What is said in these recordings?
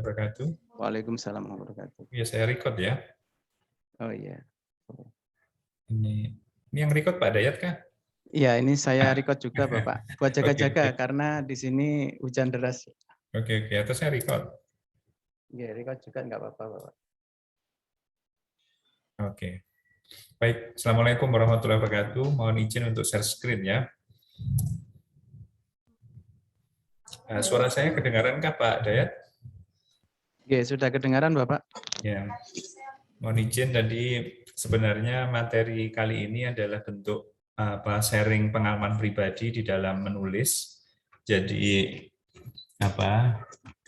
Wabarakatuh. Waalaikumsalam warahmatullahi wabarakatuh. Ya, saya record ya. Oh iya. Ini yang record Pak Dayat kah? Iya, ini saya record juga Bapak. Buat jaga-jaga Oke. karena di sini hujan deras. Oke, atau saya record. Iya, record juga nggak apa-apa Bapak. Oke. Baik, Assalamualaikum warahmatullahi wabarakatuh. Mohon izin untuk share screen ya. Suara saya kedengaran kah Pak Dayat? Oke, sudah kedengaran Bapak? Ya. Mohon izin tadi sebenarnya materi kali ini adalah bentuk sharing pengalaman pribadi di dalam menulis. Jadi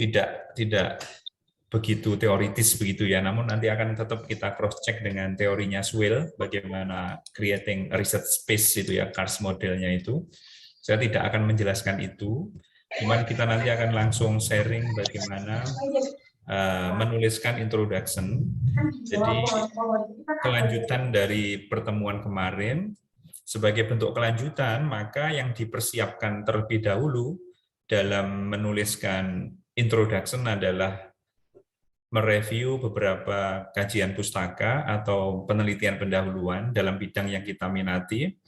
tidak begitu teoritis begitu ya, namun nanti akan tetap kita cross check dengan teorinya Swale, bagaimana creating a research space itu ya, CARS modelnya itu. Saya tidak akan menjelaskan itu, cuman kita nanti akan langsung sharing bagaimana menuliskan introduction. Jadi kelanjutan dari pertemuan kemarin, sebagai bentuk kelanjutan, maka yang dipersiapkan terlebih dahulu dalam menuliskan introduction adalah mereview beberapa kajian pustaka atau penelitian pendahuluan dalam bidang yang kita minati.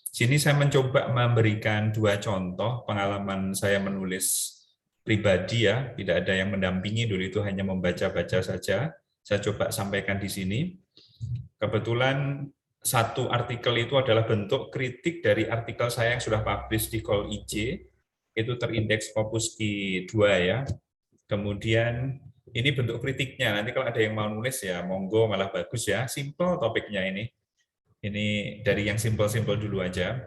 Sini saya mencoba memberikan dua contoh pengalaman saya menulis pribadi ya, tidak ada yang mendampingi dulu, itu hanya membaca-baca saja. Saya coba sampaikan di sini. Kebetulan satu artikel itu adalah bentuk kritik dari artikel saya yang sudah publish di Call IJ, itu terindeks Scopus Q2 ya. Kemudian ini bentuk kritiknya, nanti kalau ada yang mau nulis ya monggo, malah bagus ya, simple topiknya ini. Ini dari yang simple-simple dulu aja.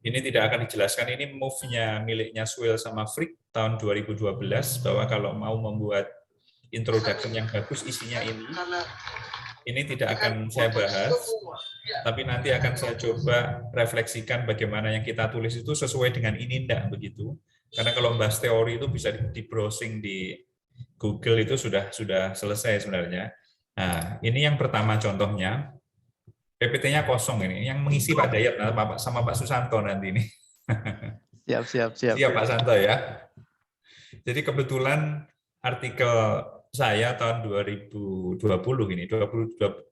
Ini tidak akan dijelaskan, ini move-nya miliknya Swale sama Frick tahun 2012, bahwa kalau mau membuat introduction yang bagus isinya ini tidak akan saya bahas, tapi nanti akan saya coba refleksikan bagaimana yang kita tulis itu sesuai dengan ini, enggak begitu. Karena kalau bahas teori itu bisa di browsing di Google, itu sudah selesai sebenarnya. Nah, ini yang pertama contohnya. PPT-nya kosong ini, yang mengisi Pak Dayat sama Pak Susanto nanti ini. Siap. Siap Pak Santo ya. Jadi kebetulan artikel saya tahun 2020 ini, 2020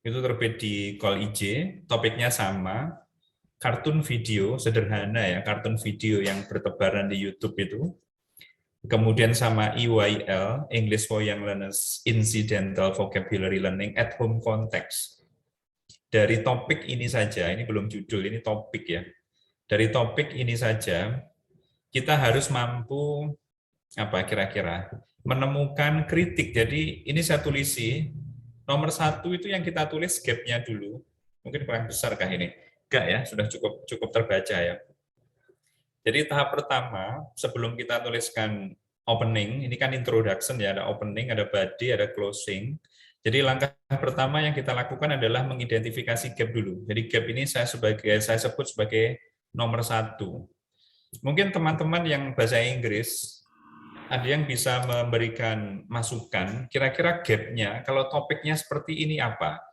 itu terbit di Call IJ, topiknya sama, kartun video sederhana ya, kartun video yang bertebaran di YouTube itu. Kemudian sama EYL, English for Young Learners Incidental Vocabulary Learning at Home Context. Dari topik ini saja, ini belum judul, ini topik ya. Dari topik ini saja, kita harus mampu kira-kira menemukan kritik. Jadi ini saya tulisi, nomor 1 itu yang kita tulis gap-nya dulu. Mungkin kurang besar kah ini? Enggak ya, sudah cukup terbaca ya. Jadi tahap pertama, sebelum kita tuliskan opening, ini kan introduction ya, ada opening, ada body, ada closing. Jadi langkah pertama yang kita lakukan adalah mengidentifikasi gap dulu. Jadi gap ini saya sebut sebagai nomor 1. Mungkin teman-teman yang bahasa Inggris, ada yang bisa memberikan masukan, kira-kira gap-nya, kalau topiknya seperti ini apa?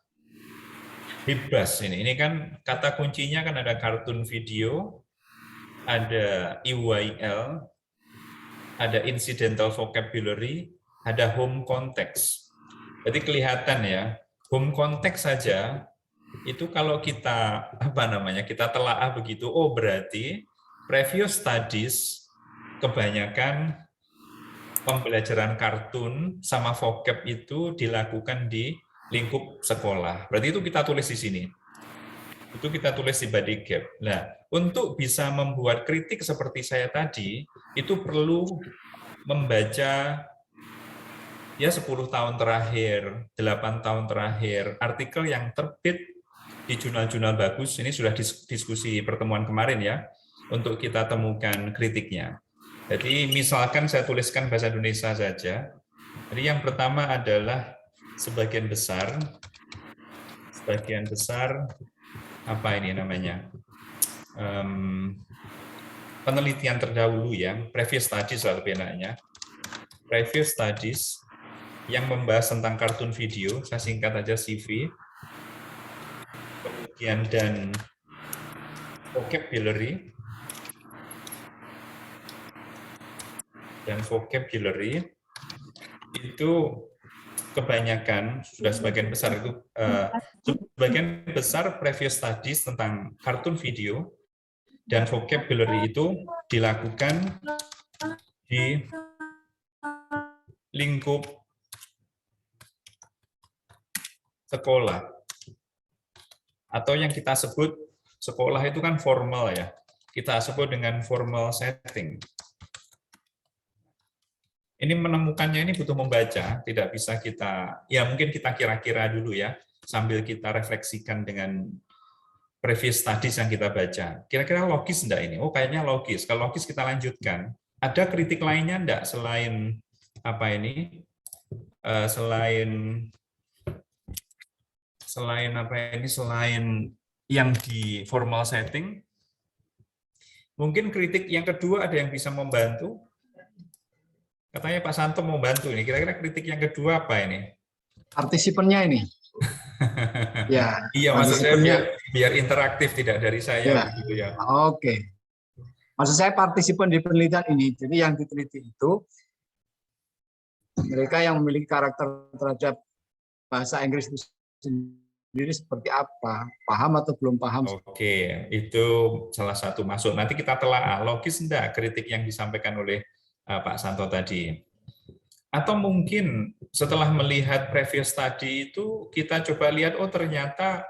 Bebas ini. Ini kan kata kuncinya kan ada kartun video, ada EYL, ada incidental vocabulary, ada home context. Jadi kelihatan ya, home context saja itu kalau kita kita telaah begitu, oh berarti previous studies kebanyakan pembelajaran kartun sama vocab itu dilakukan di lingkup sekolah. Berarti itu kita tulis di sini. Itu kita tulis di body gap. Nah, untuk bisa membuat kritik seperti saya tadi, itu perlu membaca ya 10 tahun terakhir, 8 tahun terakhir, artikel yang terbit di jurnal-jurnal bagus, ini sudah diskusi pertemuan kemarin ya, untuk kita temukan kritiknya. Jadi misalkan saya tuliskan bahasa Indonesia saja, jadi yang pertama adalah sebagian besar apa ini namanya, penelitian terdahulu ya, previous studies lebih enaknya, previous studies yang membahas tentang kartun video, saya singkat aja CV, kemudian dan vocabulary, dan vocabulary itu kebanyakan, sudah sebagian besar itu, sebagian besar previous studies tentang kartun video dan vocabulary itu dilakukan di lingkup sekolah. Atau yang kita sebut, sekolah itu kan formal ya, kita sebut dengan formal setting. Ini menemukannya ini butuh membaca, tidak bisa kita, ya mungkin kita kira-kira dulu ya, sambil kita refleksikan dengan previous studies yang kita baca. Kira-kira logis enggak ini? Oh kayaknya logis. Kalau logis kita lanjutkan. Ada kritik lainnya enggak selain apa ini? Selain apa ini? Selain yang di formal setting, mungkin kritik yang kedua ada yang bisa membantu. Katanya Pak Santo mau bantu ini. Kira-kira kritik yang kedua apa ini? Partisipannya ini. Ya. Iya, maksud saya biar interaktif, tidak dari saya. Ya. Begitu ya. Oke. Maksud saya partisipan di penelitian ini. Jadi yang diteliti itu mereka yang memiliki karakter terhadap bahasa Inggris itu sendiri seperti apa, paham atau belum paham. Oke, itu salah satu masuk. Nanti kita telah logis enggak kritik yang disampaikan oleh Pak Santo tadi. Atau mungkin setelah melihat previous study itu kita coba lihat, oh ternyata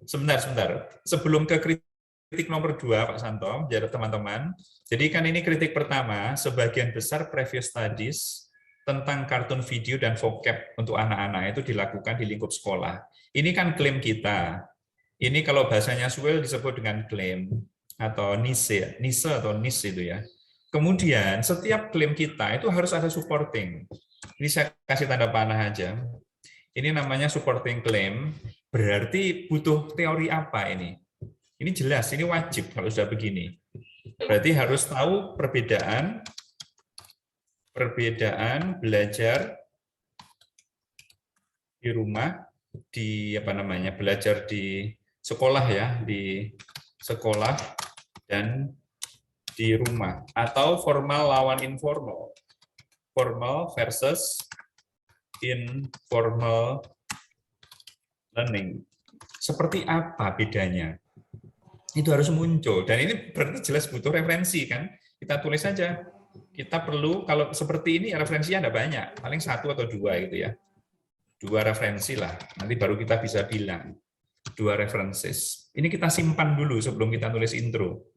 sebentar. Sebelum ke kritik nomor 2 Pak Santo, jadi teman-teman. Jadi kan ini kritik pertama, sebagian besar previous studies tentang kartun video dan vocab untuk anak-anak itu dilakukan di lingkup sekolah. Ini kan klaim kita. Ini kalau bahasanya Swell disebut dengan klaim atau niche itu ya. Kemudian setiap klaim kita itu harus ada supporting. Ini saya kasih tanda panah aja. Ini namanya supporting claim. Berarti butuh teori apa ini? Ini jelas, ini wajib kalau sudah begini. Berarti harus tahu perbedaan belajar di rumah, belajar di sekolah ya, di sekolah dan di rumah, atau formal lawan informal, formal versus informal learning. Seperti apa bedanya? Itu harus muncul, dan ini berarti jelas butuh referensi kan? Kita tulis saja. Kita perlu, kalau seperti ini referensinya ada banyak, paling 1 atau 2 gitu ya. 2 referensi lah, nanti baru kita bisa bilang 2 references. Ini kita simpan dulu sebelum kita tulis intro.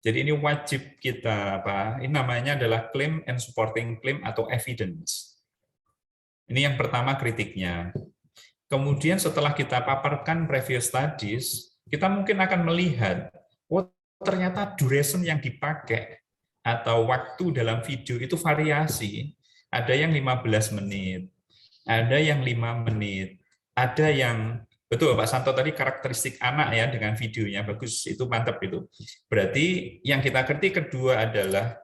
Jadi ini wajib kita ini namanya adalah claim and supporting claim atau evidence. Ini yang pertama kritiknya. Kemudian setelah kita paparkan previous studies, kita mungkin akan melihat, oh ternyata duration yang dipakai atau waktu dalam video itu variasi. Ada yang 15 menit, ada yang 5 menit, ada yang betul Pak Santo tadi karakteristik anak ya dengan videonya bagus, itu mantap itu. Berarti yang kita kritik kedua adalah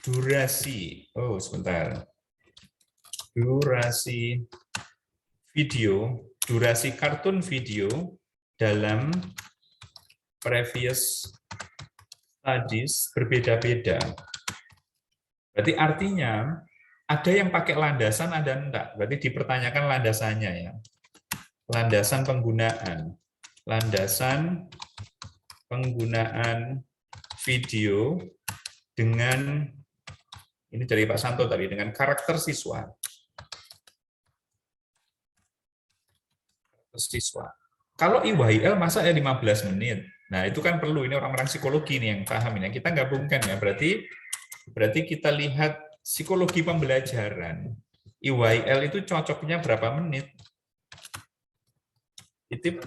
durasi. Oh, sebentar. Durasi video, durasi kartun video dalam previous studies berbeda-beda. Berarti artinya ada yang pakai landasan, ada enggak. Berarti dipertanyakan landasannya ya. Landasan penggunaan video dengan, ini dari Pak Santo tadi, dengan karakter siswa. Kalau IYL masa ya 15 menit. Nah, itu kan perlu, ini orang-orang psikologi nih yang paham ini. Kita gabungkan ya, berarti kita lihat psikologi pembelajaran. IYL itu cocoknya berapa menit? Itu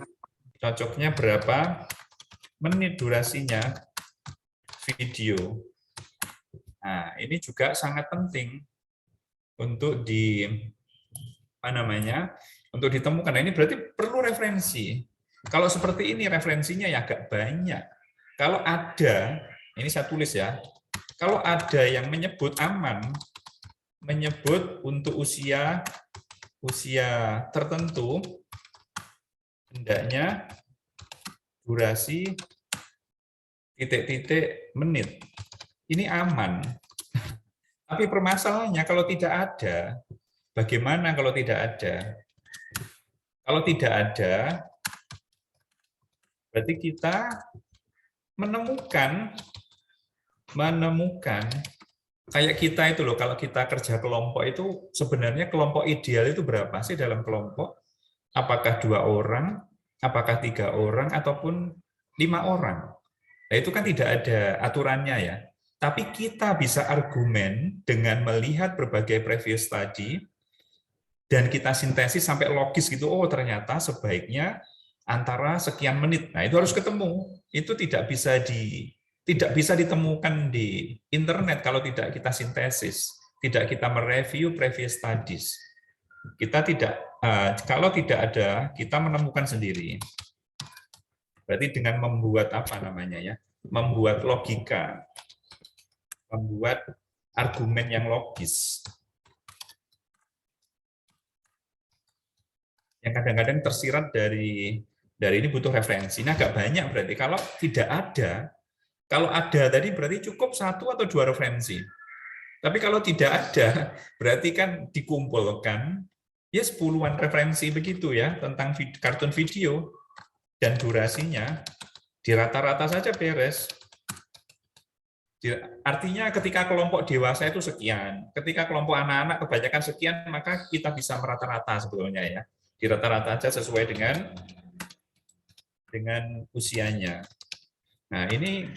cocoknya berapa menit durasinya video. Nah, ini juga sangat penting untuk untuk ditemukan. Nah, ini berarti perlu referensi. Kalau seperti ini referensinya ya agak banyak. Kalau ada, ini saya tulis ya, kalau ada yang menyebut aman, menyebut untuk usia tertentu, hendaknya durasi titik-titik menit. Ini aman. Tapi permasalahannya kalau tidak ada, bagaimana kalau tidak ada? Kalau tidak ada, berarti kita menemukan kayak kita itu loh, kalau kita kerja kelompok itu sebenarnya kelompok ideal itu berapa sih dalam kelompok? Apakah 2 orang, apakah 3 orang, ataupun 5 orang? Nah, itu kan tidak ada aturannya ya. Tapi kita bisa argumen dengan melihat berbagai previous study dan kita sintesis sampai logis gitu. Oh, ternyata sebaiknya antara sekian menit. Nah, itu harus ketemu. Itu tidak bisa ditemukan di internet kalau tidak kita sintesis, tidak kita mereview previous studies. Kalau tidak ada, kita menemukan sendiri. Berarti dengan membuat apa namanya ya? Membuat logika, membuat argumen yang logis. Yang kadang-kadang tersirat dari ini butuh referensi. Nah, agak banyak berarti. Kalau ada tadi berarti cukup 1 atau 2 referensi. Tapi kalau tidak ada, berarti kan dikumpulkan ya 10-an referensi begitu ya tentang kartun video dan durasinya di rata-rata saja beres. Artinya ketika kelompok dewasa itu sekian, ketika kelompok anak-anak kebanyakan sekian, maka kita bisa merata-rata sebetulnya ya. Di rata-rata saja sesuai dengan usianya. Nah, ini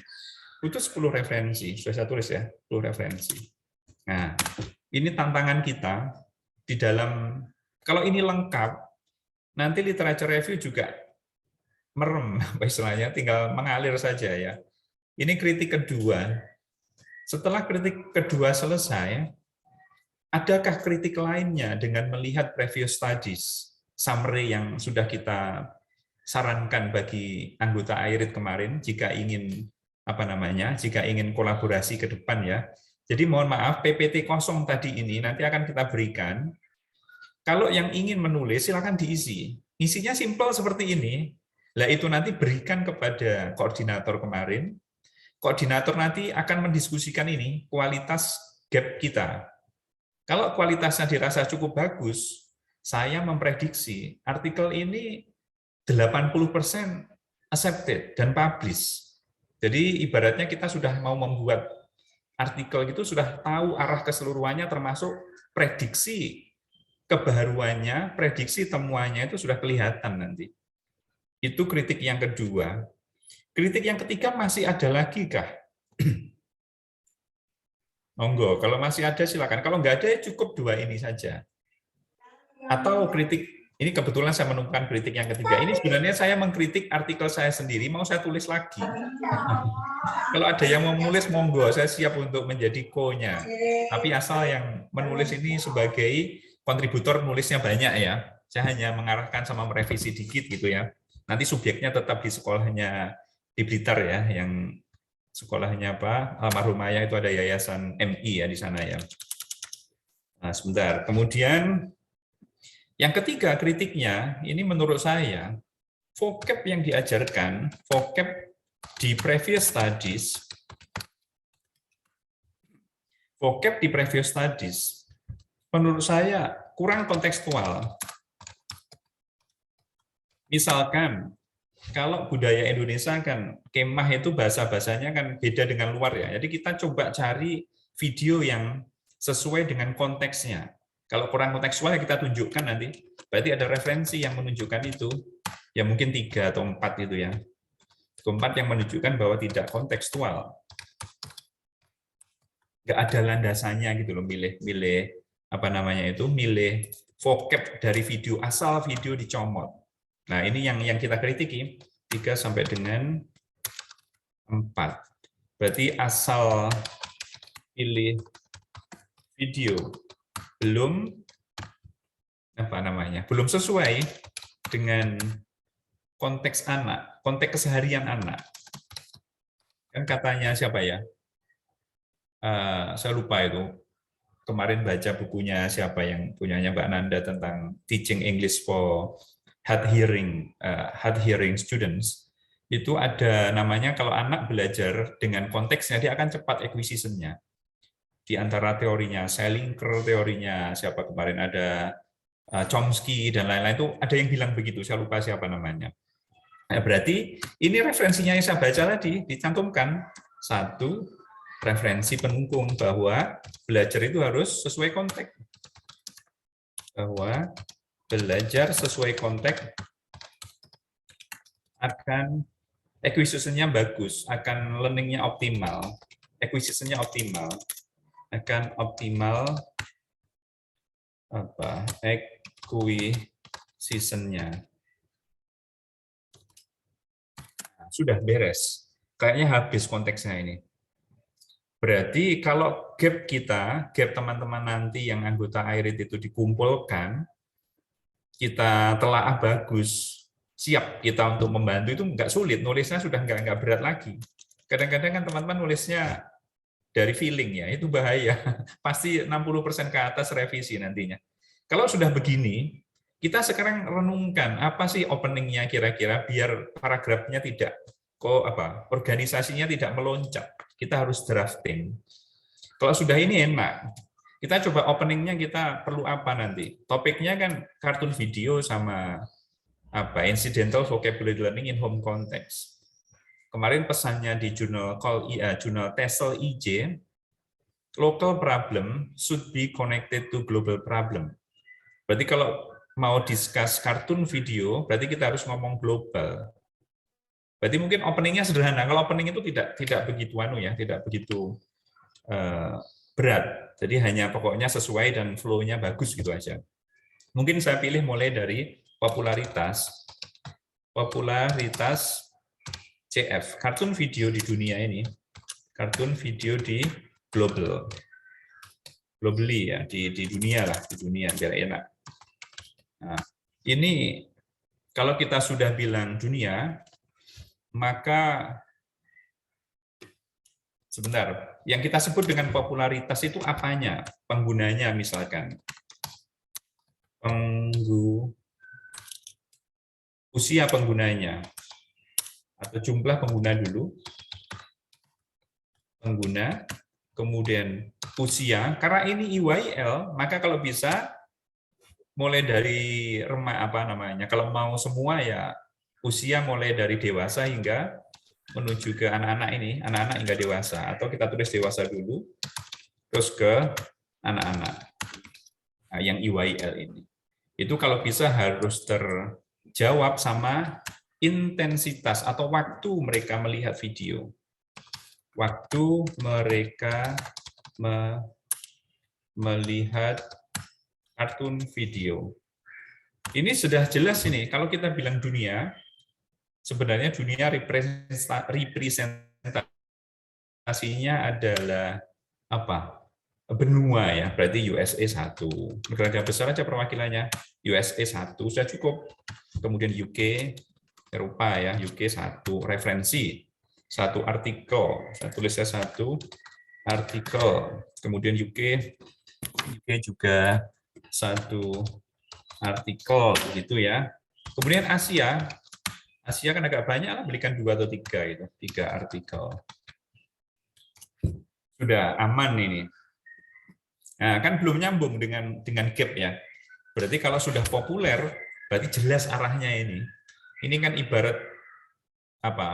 butuh 10 referensi, sudah saya tulis ya, 10 referensi. Nah, ini tantangan kita di dalam, kalau ini lengkap, nanti literature review juga merem, istilahnya tinggal mengalir saja ya. Ini kritik kedua. Setelah kritik kedua selesai, adakah kritik lainnya dengan melihat previous studies, summary yang sudah kita sarankan bagi anggota IRID kemarin jika ingin jika ingin kolaborasi ke depan ya. Jadi mohon maaf, PPT kosong tadi ini nanti akan kita berikan. Kalau yang ingin menulis silakan diisi. Isinya simpel seperti ini. Lah itu nanti berikan kepada koordinator kemarin. Koordinator nanti akan mendiskusikan ini kualitas gap kita. Kalau kualitasnya dirasa cukup bagus, saya memprediksi artikel ini 80% accepted dan publish. Jadi ibaratnya kita sudah mau membuat artikel itu sudah tahu arah keseluruhannya termasuk prediksi kebaruannya, prediksi temuannya itu sudah kelihatan nanti. Itu kritik yang kedua. Kritik yang ketiga masih ada lagi kah? Monggo, kalau masih ada silakan. Kalau nggak ada cukup 2 ini saja. Atau kritik, ini kebetulan saya menemukan kritik yang ketiga. Ini sebenarnya saya mengkritik artikel saya sendiri, mau saya tulis lagi. Kalau ada yang mau menulis, monggo, saya siap untuk menjadi co-nya. Tapi asal yang menulis ini sebagai kontributor nulisnya banyak ya. Saya hanya mengarahkan sama merevisi dikit gitu ya. Nanti subjeknya tetap di sekolahnya di Blitar ya, yang sekolahnya apa? Almarhum ayah itu ada yayasan MI ya di sana ya. Nah, sebentar. Kemudian yang ketiga kritiknya, ini menurut saya, vocab yang diajarkan, vocab di previous studies, menurut saya kurang kontekstual. Misalkan, kalau budaya Indonesia kan, kemah itu bahasa-bahasanya kan beda dengan luar ya. Jadi kita coba cari video yang sesuai dengan konteksnya. Kalau kurang kontekstual ya kita tunjukkan nanti. Berarti ada referensi yang menunjukkan itu. Ya mungkin 3 atau 4 itu ya. 4 yang menunjukkan bahwa tidak kontekstual. Nggak ada landasannya gitu loh, milih vocab dari video, asal video dicomot. Nah, ini yang kita kritiki 3 sampai dengan 4. Berarti asal pilih video belum belum sesuai dengan konteks anak, konteks keseharian anak. Kan katanya siapa ya? Saya lupa itu. Kemarin baca bukunya siapa yang punyanya Mbak Nanda tentang teaching English for hard hearing students. Itu ada namanya kalau anak belajar dengan konteksnya dia akan cepat acquisition-nya. di antara teorinya Salinger, teorinya siapa kemarin ada Chomsky dan lain-lain itu ada yang bilang begitu, saya lupa siapa namanya. Nah, berarti ini referensinya yang saya baca tadi dicantumkan satu referensi pendukung bahwa belajar itu harus sesuai konteks, bahwa belajar sesuai konteks akan acquisition-nya bagus, akan learning-nya optimal, acquisition-nya optimal, akan optimal apa acquisition-nya. Sudah beres. Kayaknya habis konteksnya ini. Berarti kalau gap kita, gap teman-teman nanti yang anggota IRIT itu dikumpulkan, kita telaah bagus, siap kita untuk membantu itu nggak sulit, nulisnya sudah nggak berat lagi. Kadang-kadang kan teman-teman nulisnya dari feeling ya, itu bahaya. Pasti 60% ke atas revisi nantinya. Kalau sudah begini, kita sekarang renungkan apa sih openingnya kira-kira biar paragrafnya tidak organisasinya tidak meloncat. Kita harus drafting. Kalau sudah ini enak. Kita coba openingnya kita perlu apa nanti? Topiknya kan kartun video sama incidental vocabulary learning in home context. Kemarin pesannya di jurnal jurnal TESOL IJ, local problem should be connected to global problem. Berarti kalau mau discuss kartun video, berarti kita harus ngomong global. Berarti mungkin openingnya sederhana. Kalau opening itu tidak begitu tidak begitu berat. Jadi hanya pokoknya sesuai dan flow-nya bagus gitu aja. Mungkin saya pilih mulai dari popularitas CF, kartun video di dunia ini, kartun video di globally ya, di dunia lah, di dunia biar enak. Nah, ini kalau kita sudah bilang dunia, maka sebentar, yang kita sebut dengan popularitas itu apanya? Penggunanya misalkan. Usia penggunanya. Atau jumlah pengguna dulu. Pengguna, kemudian usia. Karena ini IYL, maka kalau bisa mulai dari kalau mau semua ya usia mulai dari dewasa hingga menuju ke anak-anak ini, anak-anak hingga dewasa, atau kita tulis dewasa dulu, terus ke anak-anak. Nah, yang IYL ini. Itu kalau bisa harus terjawab sama intensitas atau waktu mereka melihat video. Waktu mereka melihat kartun video. Ini sudah jelas ini. Kalau kita bilang dunia, sebenarnya dunia representasinya adalah apa? Benua ya. Berarti USA 1. Negara besar aja perwakilannya. USA 1 sudah cukup. Kemudian UK, Eropa ya, UK 1. Referensi. 1 artikel. Saya tulisnya 1 artikel. Kemudian UK juga 1 artikel begitu ya. Kemudian Asia kan agak banyak lah, belikan 2 atau 3 gitu, 3 artikel. Sudah aman ini. Nah, kan belum nyambung dengan gap ya. Berarti kalau sudah populer, berarti jelas arahnya ini. Ini kan ibarat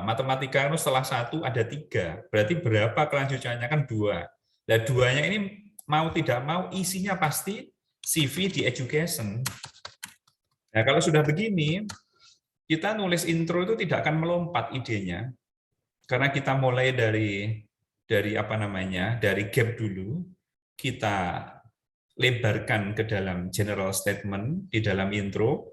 matematika itu setelah 1 ada 3. Berarti berapa kelanjutannya kan 2. Nah, 2-nya ini mau tidak mau isinya pasti CV di education. Nah, kalau sudah begini, kita nulis intro itu tidak akan melompat idenya, karena kita mulai dari dari gap dulu, kita lebarkan ke dalam general statement di dalam intro,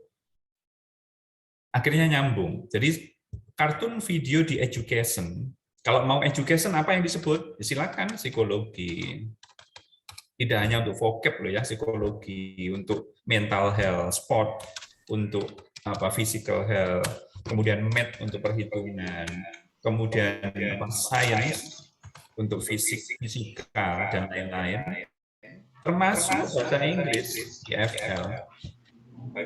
akhirnya nyambung. Jadi kartun video di education, kalau mau education apa yang disebut? Silakan psikologi. Tidak hanya untuk vocab loh ya, psikologi, untuk mental health, sport, untuk physical health, kemudian math untuk perhitungan, kemudian science untuk fisika dan lain-lain, termasuk bahasa Inggris EFL.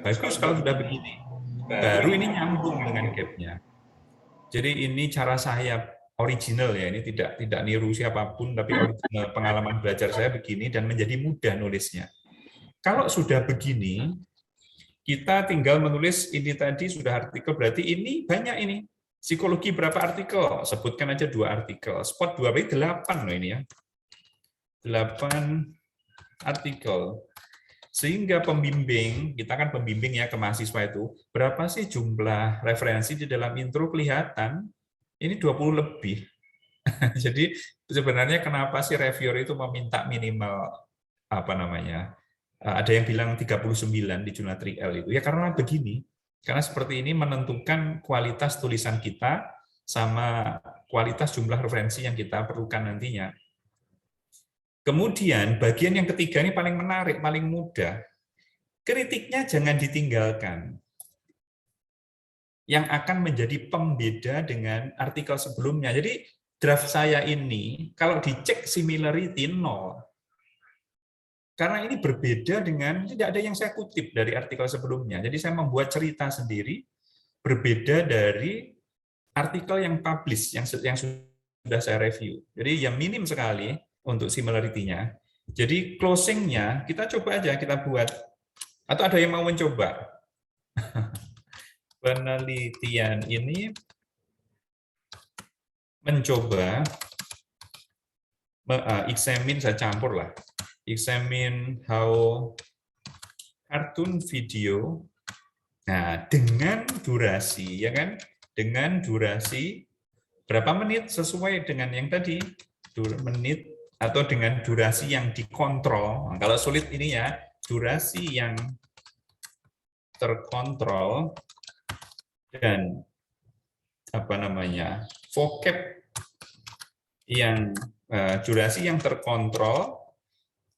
Bagus kalau sudah begini. Baru ini nyambung dengan gap-nya. Jadi ini cara saya original ya, ini tidak niru siapapun, tapi original pengalaman belajar saya begini dan menjadi mudah nulisnya. Kalau sudah begini, kita tinggal menulis ini tadi sudah artikel, berarti ini banyak ini. Psikologi berapa artikel? Sebutkan aja 2 artikel. Spot 2 berarti 8 loh ini ya. 8 artikel. Sehingga pembimbing, kita kan pembimbing ya ke mahasiswa itu, berapa sih jumlah referensi di dalam intro kelihatan? Ini 20 lebih. Jadi sebenarnya kenapa sih reviewer itu meminta minimal apa namanya? Ada yang bilang 39 di jurnal 3L itu. Ya karena begini. Karena seperti ini menentukan kualitas tulisan kita sama kualitas jumlah referensi yang kita perlukan nantinya. Kemudian bagian yang ketiga ini paling menarik, paling mudah. Kritiknya jangan ditinggalkan. Yang akan menjadi pembeda dengan artikel sebelumnya. Jadi draft saya ini kalau dicek similarity 0. Karena ini berbeda dengan, tidak ada yang saya kutip dari artikel sebelumnya. Jadi saya membuat cerita sendiri, berbeda dari artikel yang publish, yang sudah saya review. Jadi yang minim sekali untuk similarity-nya. Jadi closing-nya, kita coba aja, kita buat. Atau ada yang mau mencoba? Penelitian ini mencoba, examine, saya campur lah. Examine how cartoon video, nah dengan durasi, ya kan, dengan durasi berapa menit sesuai dengan yang tadi, menit atau dengan durasi yang dikontrol. Nah, kalau sulit ini ya, durasi yang terkontrol dan apa namanya, vocab yang durasi yang terkontrol.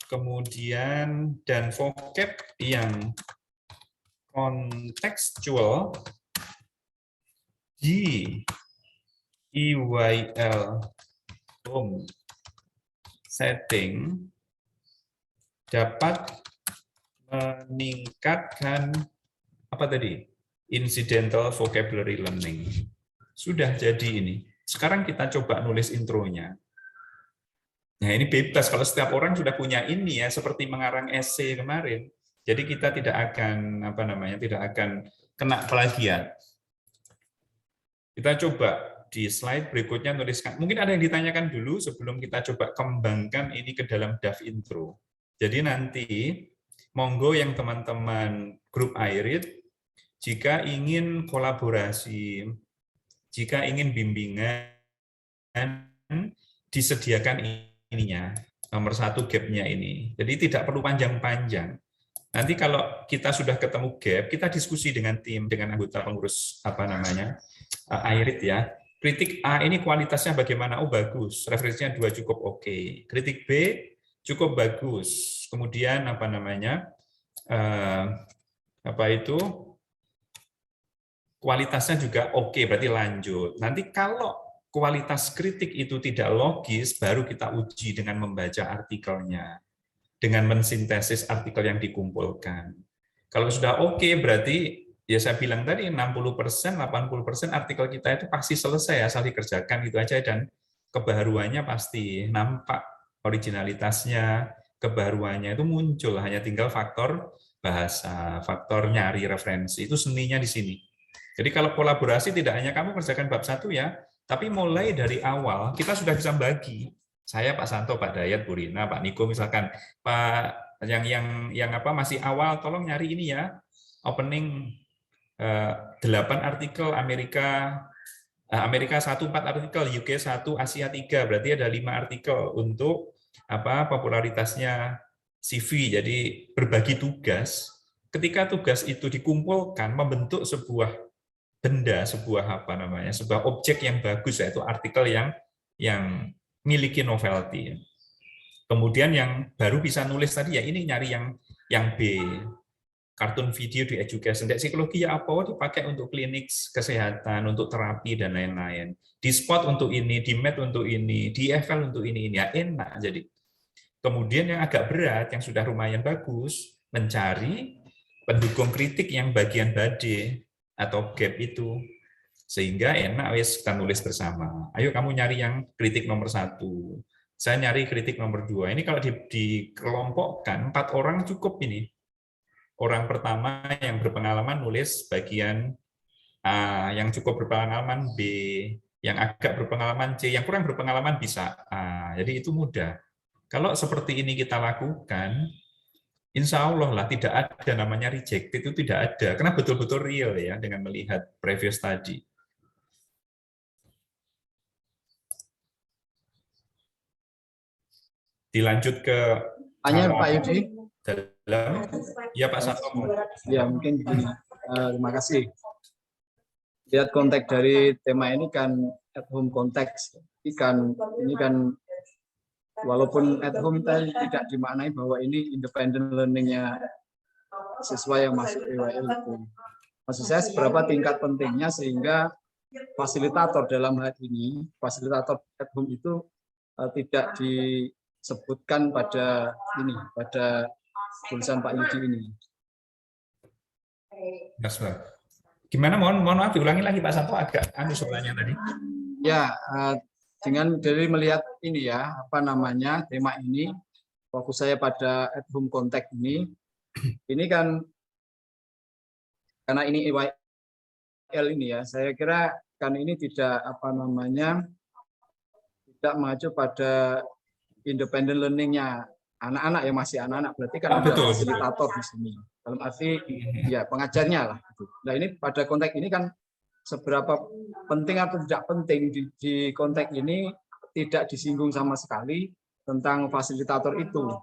Kemudian dan vocab yang kontekstual di EYL home setting dapat meningkatkan apa tadi? Incidental vocabulary learning. Sudah jadi ini. Sekarang kita coba nulis intronya. Nah, ini bebas kalau setiap orang sudah punya ini ya, seperti mengarang esai kemarin. Jadi kita tidak akan apa namanya, tidak akan kena plagiat. Kita coba di slide berikutnya nuliskan. Mungkin ada yang ditanyakan dulu sebelum kita coba kembangkan ini ke dalam draft intro. Jadi nanti monggo yang teman-teman grup IRID jika ingin kolaborasi, jika ingin bimbingan, disediakan ininya, nomor 1 gap-nya ini. Jadi tidak perlu panjang-panjang. Nanti kalau kita sudah ketemu gap, kita diskusi dengan tim, dengan anggota pengurus apa namanya, IRID ya. Kritik A ini kualitasnya bagaimana? Oh bagus, referensinya 2 cukup oke. Kritik B cukup bagus. Kemudian apa namanya? Apa itu? Kualitasnya juga oke, berarti lanjut. Nanti kalau kualitas kritik itu tidak logis, baru kita uji dengan membaca artikelnya, dengan mensintesis artikel yang dikumpulkan. Kalau sudah oke, berarti ya saya bilang tadi 60%, 80% artikel kita itu pasti selesai, asal dikerjakan gitu aja, dan kebaruannya pasti nampak, originalitasnya, kebaruannya itu muncul, hanya tinggal faktor bahasa, faktor nyari referensi, itu seninya di sini. Jadi kalau kolaborasi tidak hanya kamu kerjakan bab 1 ya, tapi mulai dari awal kita sudah bisa bagi. Saya, Pak Santo, Pak Dayat, Bu Rina, Pak Niko misalkan, Pak yang apa masih awal, tolong nyari ini ya, opening 8 artikel Amerika 1 4 artikel, UK 1, Asia 3, berarti ada 5 artikel untuk apa popularitasnya CV. Jadi berbagi tugas. Ketika tugas itu dikumpulkan membentuk sebuah benda, sebuah apa namanya, sebuah objek yang bagus, yaitu artikel yang miliki novelty. Kemudian yang baru bisa nulis tadi ya ini nyari yang B, kartun video di education. Psikologi ya apa dipakai untuk klinik kesehatan, untuk terapi dan lain-lain. Di spot untuk ini, di mat untuk ini, di EFL untuk ini ya enak. Jadi kemudian yang agak berat, yang sudah lumayan bagus, mencari pendukung kritik yang bagian body atau gap itu. Sehingga enak wis kita nulis bersama. Ayo kamu nyari yang kritik nomor 1. Saya nyari kritik nomor 2. Ini kalau dikelompokkan 4 orang cukup ini. Orang pertama yang berpengalaman nulis bagian A, yang cukup berpengalaman B, yang agak berpengalaman C, yang kurang berpengalaman bisa A. Jadi itu mudah. Kalau seperti ini kita lakukan, insya Allah lah tidak ada namanya rejected, itu tidak ada. Karena betul-betul real ya dengan melihat previous tadi. Dilanjut ke Tanya Pak Yudi. dalam, ya Pak Santomo. Ya mungkin begini. Terima kasih. Lihat konteks dari tema ini kan at home konteks. Ini kan walaupun at home tidak dimaknai bahwa ini independent learning-nya siswa yang masuk EYL itu. Maksud saya seberapa tingkat pentingnya sehingga fasilitator dalam hal ini, fasilitator at home itu tidak disebutkan pada tulisan Pak Yudi ini. Yes, gimana? Mohon maaf diulangi lagi Pak Santo, agak sebelahnya tadi. Ya, dengan dari melihat ini ya, tema ini, fokus saya pada at home contact ini kan karena ini EYL ini ya, saya kira kan ini tidak tidak mengacu pada independent learning-nya anak-anak ya, masih anak-anak, berarti kan ada fasilitator di sini. Dalam arti ya pengajarnya lah. Nah ini pada konteks ini kan seberapa penting atau tidak penting di konteks ini tidak disinggung sama sekali tentang fasilitator itu.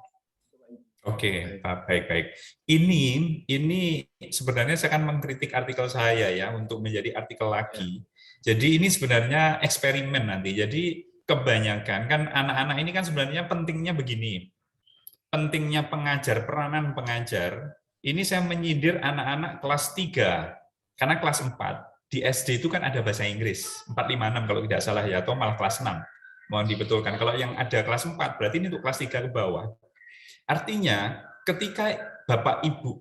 Oke, baik. Ini sebenarnya saya akan mengkritik artikel saya ya untuk menjadi artikel lagi. Jadi ini sebenarnya eksperimen nanti. Jadi kebanyakan kan anak-anak ini kan sebenarnya pentingnya begini. Pentingnya pengajar, peranan pengajar. Ini saya menyindir anak-anak kelas 3. Karena kelas 4 di SD itu kan ada bahasa Inggris 456 kalau tidak salah ya, atau malah kelas 6. Mohon dibetulkan. Kalau yang ada kelas 4 berarti ini untuk kelas 3 ke bawah. Artinya ketika Bapak Ibu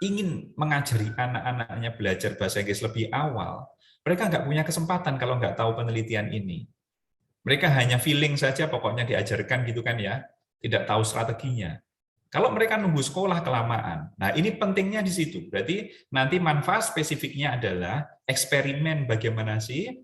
ingin mengajari anak-anaknya belajar bahasa Inggris lebih awal, mereka nggak punya kesempatan kalau nggak tahu penelitian ini. Mereka hanya feeling saja pokoknya diajarkan gitu kan ya, tidak tahu strateginya. Kalau mereka nunggu sekolah kelamaan, nah ini pentingnya di situ. Berarti nanti manfaat spesifiknya adalah eksperimen bagaimana sih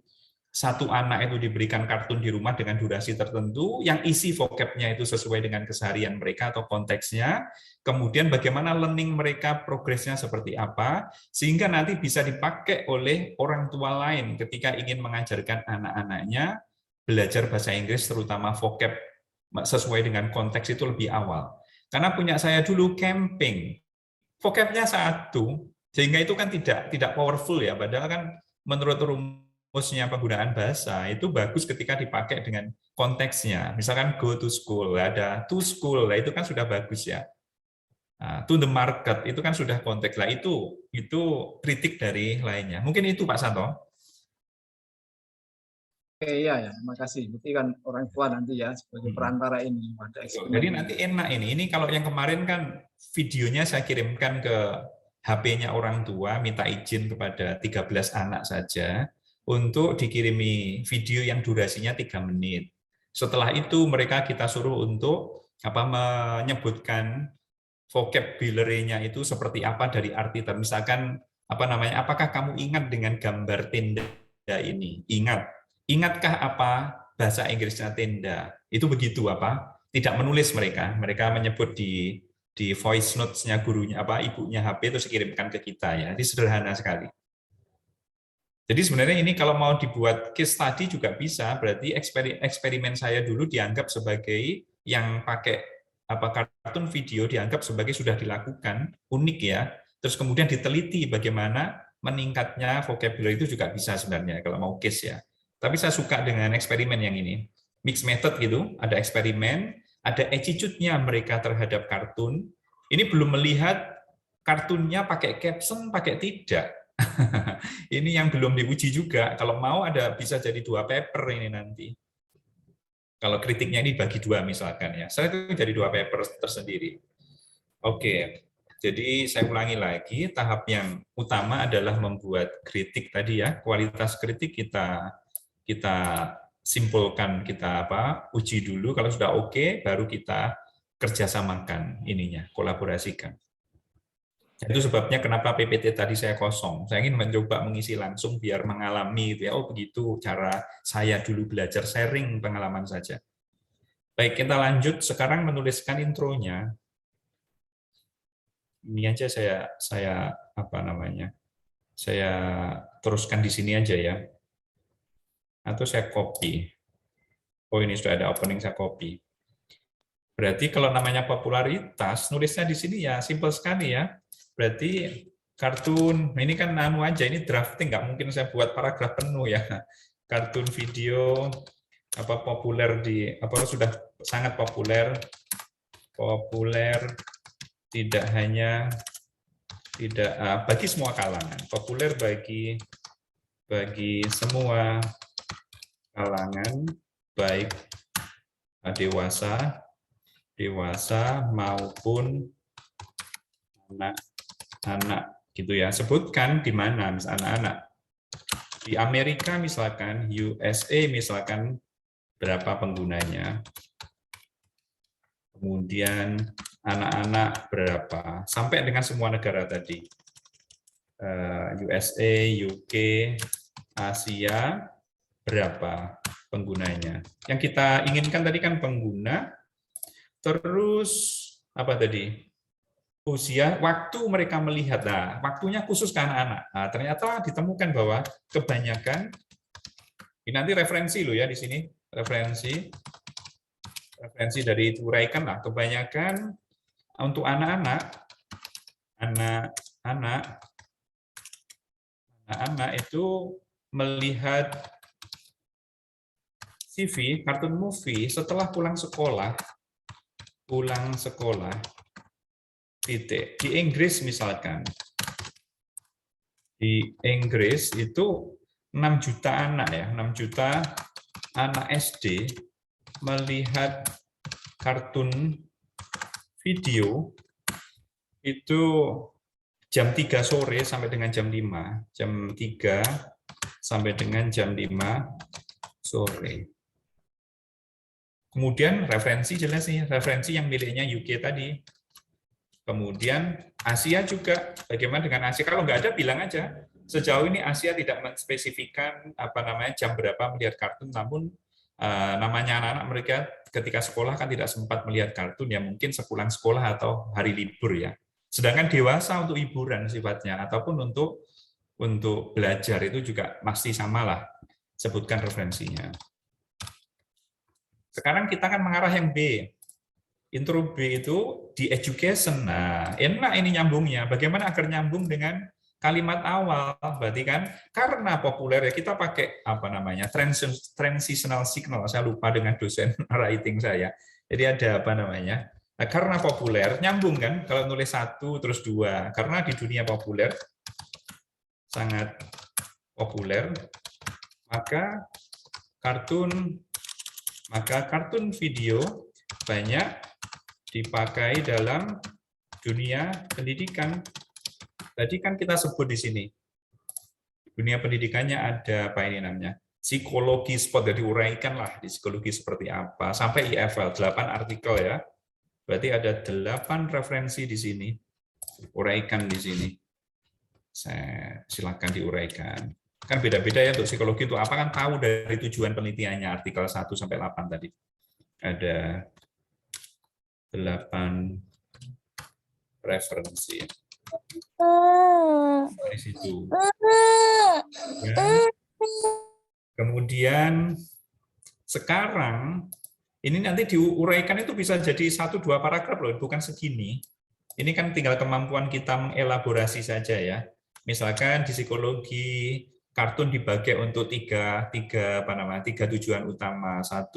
satu anak itu diberikan kartun di rumah dengan durasi tertentu, yang isi vocabnya itu sesuai dengan keseharian mereka atau konteksnya, kemudian bagaimana learning mereka, progresnya seperti apa, sehingga nanti bisa dipakai oleh orang tua lain ketika ingin mengajarkan anak-anaknya belajar bahasa Inggris, terutama vocab sesuai dengan konteks itu lebih awal. Karena punya saya dulu camping, vocabnya 1, sehingga itu kan tidak powerful ya, padahal kan menurut rumusnya penggunaan bahasa itu bagus ketika dipakai dengan konteksnya. Misalkan go to school, ada to school, itu kan sudah bagus ya. Nah, to the market itu kan sudah konteks lah, itu kritik dari lainnya. Mungkin itu Pak Santo. Iya ya, terima kasih. Berarti kan orang tua nanti ya sebagai perantara ini pada eksperimen. Jadi nanti enak ini. Ini kalau yang kemarin kan videonya saya kirimkan ke HP-nya orang tua, minta izin kepada 13 anak saja untuk dikirimi video yang durasinya 3 menit. Setelah itu mereka kita suruh untuk menyebutkan vocabulary-nya itu seperti apa dari arti. Misalkan apakah kamu ingat dengan gambar tenda ini? Ingatkah apa bahasa Inggrisnya tenda? Itu begitu tidak menulis mereka menyebut di voice notes-nya gurunya ibunya HP terus kirimkan ke kita ya. Ini sederhana sekali. Jadi sebenarnya ini kalau mau dibuat case study juga bisa, berarti eksperimen saya dulu dianggap sebagai yang pakai kartun video dianggap sebagai sudah dilakukan, unik ya. Terus kemudian diteliti bagaimana meningkatnya vocabulary itu juga bisa sebenarnya kalau mau case ya. Tapi saya suka dengan eksperimen yang ini. Mixed method gitu, ada eksperimen, ada attitude-nya mereka terhadap kartun. Ini belum melihat kartunnya pakai caption, pakai tidak. Ini yang belum diuji juga. Kalau mau bisa jadi 2 paper ini nanti. Kalau kritiknya ini bagi 2 misalkan ya. Saya itu jadi 2 paper tersendiri. Oke. Jadi saya ulangi lagi, tahap yang utama adalah membuat kritik tadi ya, kualitas kritik kita simpulkan, kita uji dulu, kalau sudah oke, baru kita kerjasamakan ininya, kolaborasikan. Itu sebabnya kenapa PPT tadi saya kosong. Saya ingin mencoba mengisi langsung biar mengalami gitu ya. Oh begitu cara saya dulu belajar, sharing pengalaman saja. Baik, kita lanjut sekarang menuliskan intronya. Ini aja saya teruskan di sini aja ya. Atau saya copy. Oh ini sudah ada opening, saya copy. Berarti kalau namanya popularitas, nulisnya di sini ya simpel sekali ya. Berarti kartun, ini kan aja, ini drafting, nggak mungkin saya buat paragraf penuh ya. Kartun video populer sudah sangat populer bagi semua kalangan, populer bagi semua kalangan, baik dewasa maupun anak gitu ya. Sebutkan di mana anak-anak. Di Amerika misalkan, USA misalkan berapa penggunanya. Kemudian anak-anak berapa, sampai dengan semua negara tadi. USA, UK, Asia berapa penggunanya. Yang kita inginkan tadi kan pengguna, terus apa tadi? Usia, waktu mereka melihat. Nah, waktunya khusus ke anak-anak. Nah, ternyata ditemukan bahwa kebanyakan, ini nanti referensi loh ya di sini, referensi dari uraikan lah. Kebanyakan untuk anak-anak itu melihat TV, kartun movie setelah pulang sekolah. Titik. Di Inggris misalkan, di Inggris itu 6 juta anak ya, 6 juta anak SD melihat kartun video itu jam 3 sore sampai dengan jam 5, jam 3 sampai dengan jam 5 sore. Kemudian referensi jelas nih, referensi yang miliknya UK tadi. Kemudian Asia juga, bagaimana dengan Asia? Kalau nggak ada bilang aja. Sejauh ini Asia tidak menspesifikan jam berapa melihat kartun, namun namanya anak-anak mereka ketika sekolah kan tidak sempat melihat kartun ya, mungkin sepulang sekolah atau hari libur ya. Sedangkan dewasa untuk hiburan sifatnya ataupun untuk belajar itu juga masih samalah, sebutkan referensinya. Sekarang kita akan mengarah yang B. Intro B itu di education. Nah, enak ini nyambungnya. Bagaimana agar nyambung dengan kalimat awal? Berarti kan karena populer ya kita pakai transitional signal. Saya lupa dengan dosen writing saya. Jadi ada Nah, karena populer nyambung kan kalau nulis 1 terus 2. Karena di dunia populer sangat populer, maka kartun video banyak dipakai dalam dunia pendidikan. Tadi kan kita sebut di sini. Dunia pendidikannya ada psikologi sport, jadi uraikan lah di psikologi seperti apa. Sampai IFL, 8 artikel ya. Berarti ada 8 referensi di sini. Uraikan di sini. Silakan diuraikan. Kan beda-beda ya untuk psikologi itu apa, kan tahu dari tujuan penelitiannya, artikel 1 sampai 8 tadi. Ada 8 referensi di situ. Ya. Kemudian sekarang ini nanti diuraikan itu bisa jadi 1-2 paragraf loh, bukan segini. Ini kan tinggal kemampuan kita mengelaborasi saja ya. Misalkan di psikologi kartun dibagi untuk tiga tujuan utama. 1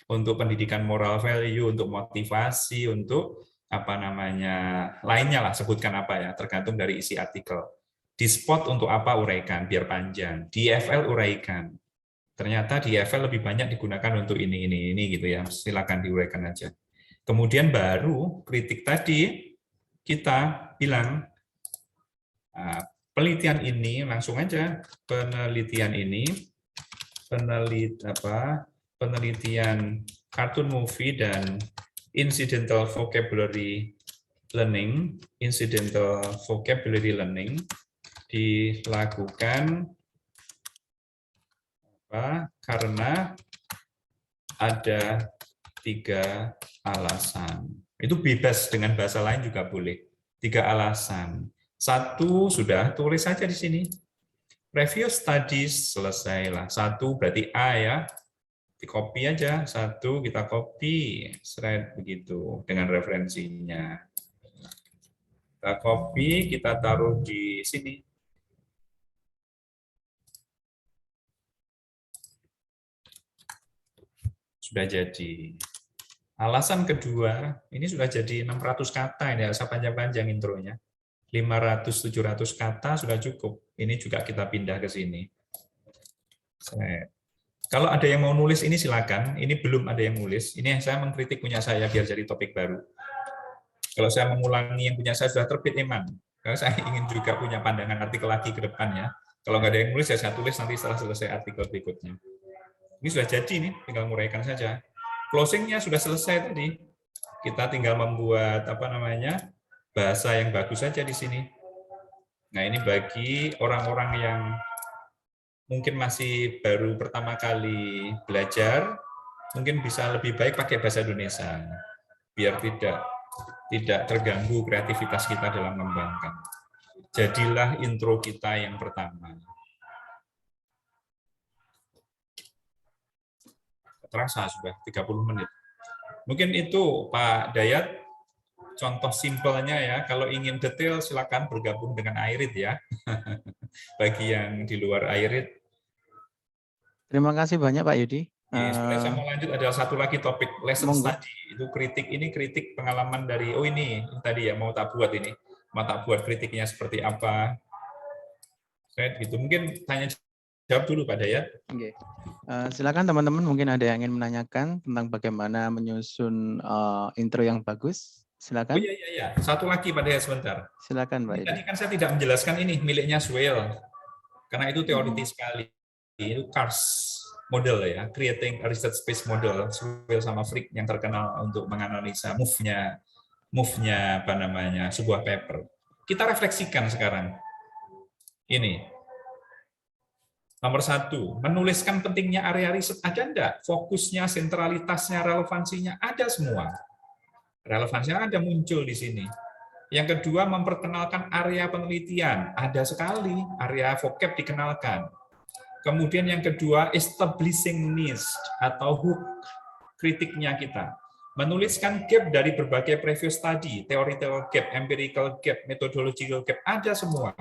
untuk pendidikan moral value, untuk motivasi, untuk lainnya lah, sebutkan apa ya, tergantung dari isi artikel. Di spot untuk apa, uraikan biar panjang. Di FL uraikan. Ternyata di FL lebih banyak digunakan untuk ini gitu ya. Silakan diuraikan aja. Kemudian baru kritik tadi kita bilang penelitian ini langsung aja, penelitian ini penelitian cartoon movie dan incidental vocabulary learning dilakukan karena ada 3 alasan. Itu bebas, dengan bahasa lain juga boleh. 3 alasan. 1 sudah tulis saja di sini. Previous studies selesailah. 1 berarti A ya. Di copy aja. 1 kita copy, shred begitu dengan referensinya. Kita copy, kita taruh di sini. Sudah jadi. Alasan kedua, ini sudah jadi 600 kata, ini usah panjang-panjang intronya. 500-700 kata sudah cukup. Ini juga kita pindah ke sini. Kalau ada yang mau nulis ini silakan. Ini belum ada yang nulis. Ini saya mengkritik punya saya biar jadi topik baru. Kalau saya mengulangi yang punya saya sudah terbit emang. Karena saya ingin juga punya pandangan artikel lagi ke depannya. Kalau nggak ada yang nulis, saya tulis nanti setelah selesai artikel berikutnya. Ini sudah jadi nih, tinggal menguraikan saja. Closing-nya sudah selesai tadi. Kita tinggal membuat bahasa yang bagus saja di sini. Nah, ini bagi orang-orang yang mungkin masih baru pertama kali belajar, mungkin bisa lebih baik pakai bahasa Indonesia, biar tidak terganggu kreativitas kita dalam mengembangkan. Jadilah intro kita yang pertama. Terasa sudah 30 menit. Mungkin itu Pak Dayat, contoh simpelnya ya. Kalau ingin detail silakan bergabung dengan IRID ya. Bagi yang di luar IRID. Terima kasih banyak Pak Yudi. Sebenarnya saya mau lanjut, ada satu lagi topik lesson study. Itu kritik pengalaman dari, ini tadi ya, mau tak buat kritiknya seperti apa. Saya gitu. Mungkin tanya jawab dulu Pak Dayat. Oke. Silakan teman-teman, mungkin ada yang ingin menanyakan tentang bagaimana menyusun intro yang bagus. Silakan. Oh iya. Satu lagi Pak Dayat sebentar. Silakan Pak. Tadi kan saya tidak menjelaskan ini miliknya Swale. Karena itu teoritis sekali. Itu CARS model ya, creating a research space model. Swale sama Frick yang terkenal untuk menganalisa move-nya sebuah paper. Kita refleksikan sekarang. Ini. Nomor 1, menuliskan pentingnya area riset ada enggak? Fokusnya, sentralitasnya, relevansinya ada semua. Relevansinya ada muncul di sini. Yang kedua, memperkenalkan area penelitian. Ada sekali, area vocab dikenalkan. Kemudian yang kedua, establishing niche atau hook, kritiknya kita. Menuliskan gap dari berbagai previous study, theoretical gap, empirical gap, methodological gap, ada semua.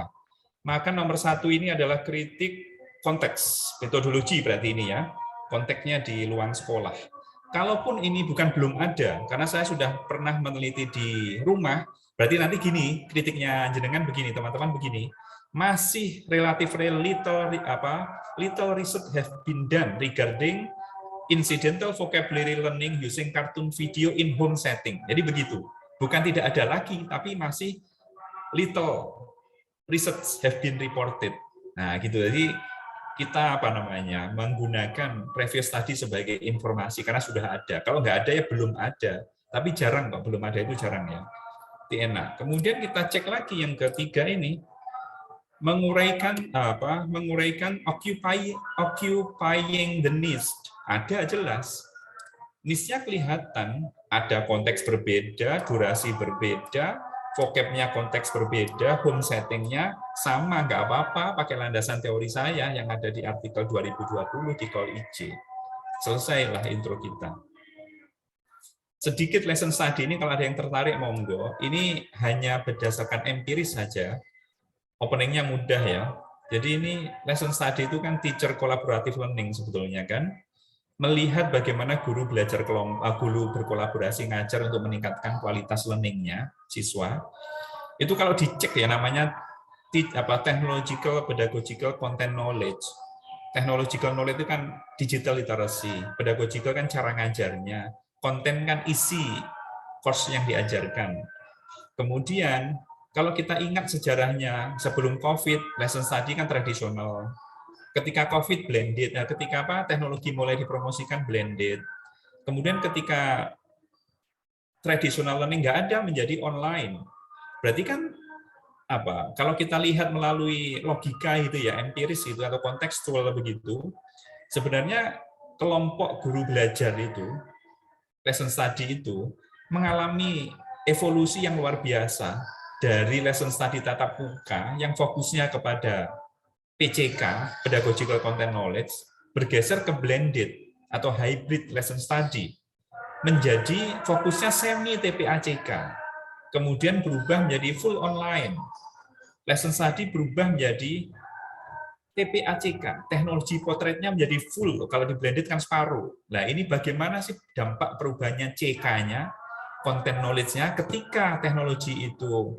Maka nomor 1 ini adalah kritik konteks, metodologi berarti ini ya, konteksnya di luar sekolah. Kalaupun ini belum ada, karena saya sudah pernah meneliti di rumah, berarti nanti gini, kritiknya jenengan begini, teman-teman begini, masih relatively little research have been done regarding incidental vocabulary learning using cartoon video in home setting. Jadi begitu, bukan tidak ada lagi, tapi masih little research have been reported. Nah, gitu. Jadi kita menggunakan previous study sebagai informasi karena sudah ada. Kalau nggak ada ya belum ada. Tapi jarang kok, belum ada itu jarang ya. Itu enak. Kemudian kita cek lagi yang ketiga ini, menguraikan occupying the niche. Ada jelas. Niche-nya kelihatan, ada konteks berbeda, durasi berbeda, vocab-nya konteks berbeda, home setting-nya sama, nggak apa-apa, pakai landasan teori saya yang ada di artikel 2020 di Call IJ. Selesailah intro kita. Sedikit lesson study ini, kalau ada yang tertarik, monggo. Ini hanya berdasarkan empiris saja. Openingnya mudah ya. Jadi ini lesson study itu kan teacher collaborative learning sebetulnya kan. Melihat bagaimana guru guru berkolaborasi ngajar untuk meningkatkan kualitas learning-nya siswa. Itu kalau dicek ya namanya technological pedagogical content knowledge. Technological knowledge itu kan digital literacy, pedagogical kan cara ngajarnya, konten kan isi course yang diajarkan. Kemudian kalau kita ingat sejarahnya sebelum COVID, lesson study kan tradisional. Ketika COVID blended, nah ketika teknologi mulai dipromosikan blended. Kemudian ketika traditional learning nggak ada menjadi online. Berarti kan kalau kita lihat melalui logika itu ya, empiris itu atau kontekstual begitu, sebenarnya kelompok guru belajar itu, lesson study itu mengalami evolusi yang luar biasa dari lesson study tatap muka yang fokusnya kepada PCK, Pedagogical Content Knowledge, bergeser ke blended atau hybrid lesson study, menjadi fokusnya semi TPACK, kemudian berubah menjadi full online. Lesson study berubah menjadi TPACK, teknologi potretnya menjadi full, kalau di blended kan separuh. Nah ini bagaimana sih dampak perubahannya CK-nya, content knowledge-nya ketika teknologi itu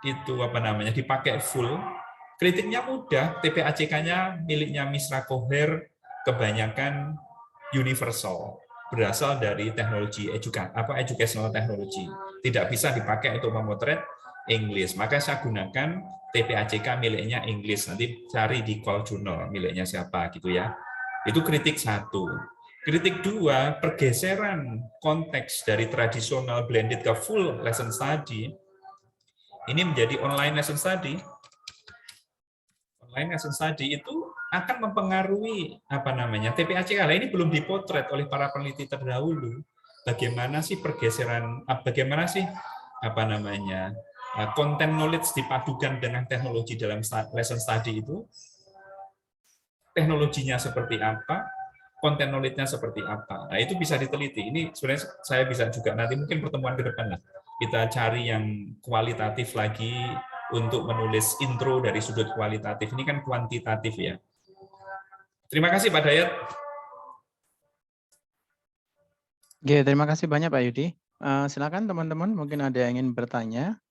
dipakai full. Kritiknya mudah, TPACK-nya miliknya Misra Koher kebanyakan universal, berasal dari teknologi educational technology. Tidak bisa dipakai untuk memotret English. Maka saya gunakan TPACK miliknya English. Nanti cari di Call Journal miliknya siapa gitu ya. Itu kritik satu. Kritik dua, pergeseran konteks dari tradisional blended ke full lesson study. Ini menjadi online lesson study. Online lesson study itu akan mempengaruhi TPACK. Ini belum dipotret oleh para peneliti terdahulu. Bagaimana sih pergeseran, bagaimana sih content knowledge dipadukan dengan teknologi dalam lesson study itu, teknologinya seperti apa, content knowledge-nya seperti apa. Nah itu bisa diteliti. Ini sebenarnya saya bisa juga nanti mungkin pertemuan ke depan lah kita cari yang kualitatif lagi. Untuk menulis intro dari sudut kualitatif, ini kan kuantitatif ya. Terima kasih Pak Dayat. Oke, terima kasih banyak Pak Yudi. Silakan teman-teman, mungkin ada yang ingin bertanya.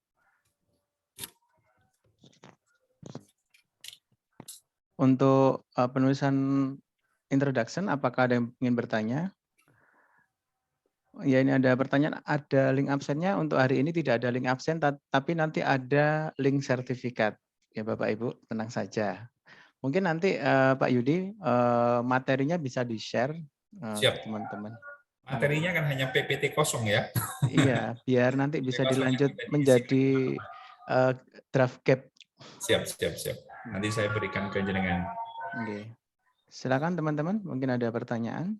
Untuk penulisan introduction, apakah ada yang ingin bertanya? Ya, ini ada pertanyaan, ada link absennya. Untuk hari ini tidak ada link absen, tapi nanti ada link sertifikat. Ya Bapak Ibu, tenang saja. Mungkin nanti Pak Yudi, materinya bisa di-share Siap. teman-teman. Materinya kan hanya PPT kosong ya. Iya, biar nanti bisa dilanjut menjadi draft cap. Siap. Nanti saya berikan ke jenengan. Oke. Silakan teman-teman, mungkin ada pertanyaan.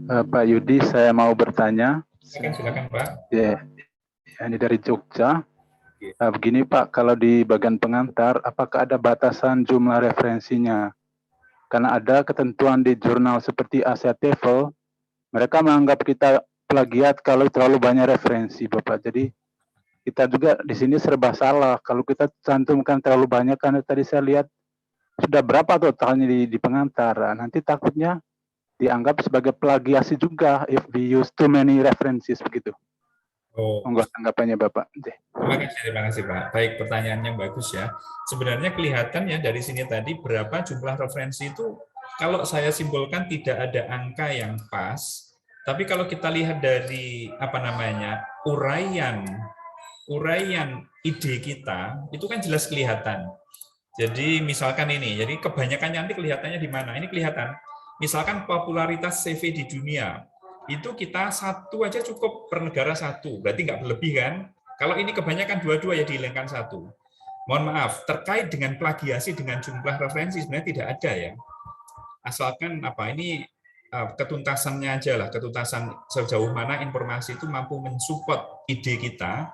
Pak Yudi, saya mau bertanya. Silakan Pak. Ya, ini dari Jogja. Begini Pak, kalau di bagian pengantar, apakah ada batasan jumlah referensinya? Karena ada ketentuan di jurnal seperti Asia TOEFL, mereka menganggap kita plagiat kalau terlalu banyak referensi, Bapak. Jadi kita juga di sini serba salah. Kalau kita cantumkan terlalu banyak, karena tadi saya lihat sudah berapa totalnya di pengantar. Nanti takutnya dianggap sebagai plagiasi juga if we use too many references begitu. Monggo tanggapannya Bapak. Terima kasih Pak. Baik, pertanyaan yang bagus ya. Sebenarnya kelihatan ya dari sini tadi berapa jumlah referensi itu, kalau saya simpulkan tidak ada angka yang pas. Tapi kalau kita lihat dari uraian ide kita itu kan jelas kelihatan. Jadi misalkan ini, jadi kebanyakan nanti kelihatannya di mana? Ini kelihatan. Misalkan popularitas CV di dunia, itu kita satu aja cukup per negara satu, berarti nggak berlebih kan? Kalau ini kebanyakan dua-dua ya dihilangkan satu. Mohon maaf, terkait dengan plagiasi dengan jumlah referensi sebenarnya tidak ada ya. Asalkan ini ketuntasannya aja lah, ketuntasan sejauh mana informasi itu mampu mensupport ide kita.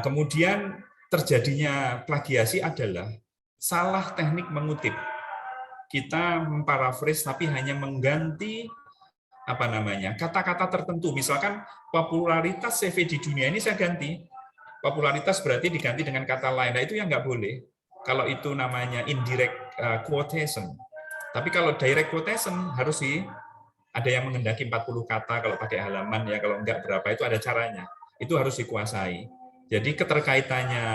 Kemudian terjadinya plagiasi adalah salah teknik mengutip. Kita memparafrase tapi hanya mengganti kata-kata tertentu. Misalkan popularitas CV di dunia ini saya ganti. Popularitas berarti diganti dengan kata lain. Nah itu yang nggak boleh. Kalau itu namanya indirect quotation. Tapi kalau direct quotation harus ada yang menghendaki 40 kata kalau pakai halaman ya, kalau enggak berapa itu ada caranya. Itu harus dikuasai. Jadi keterkaitannya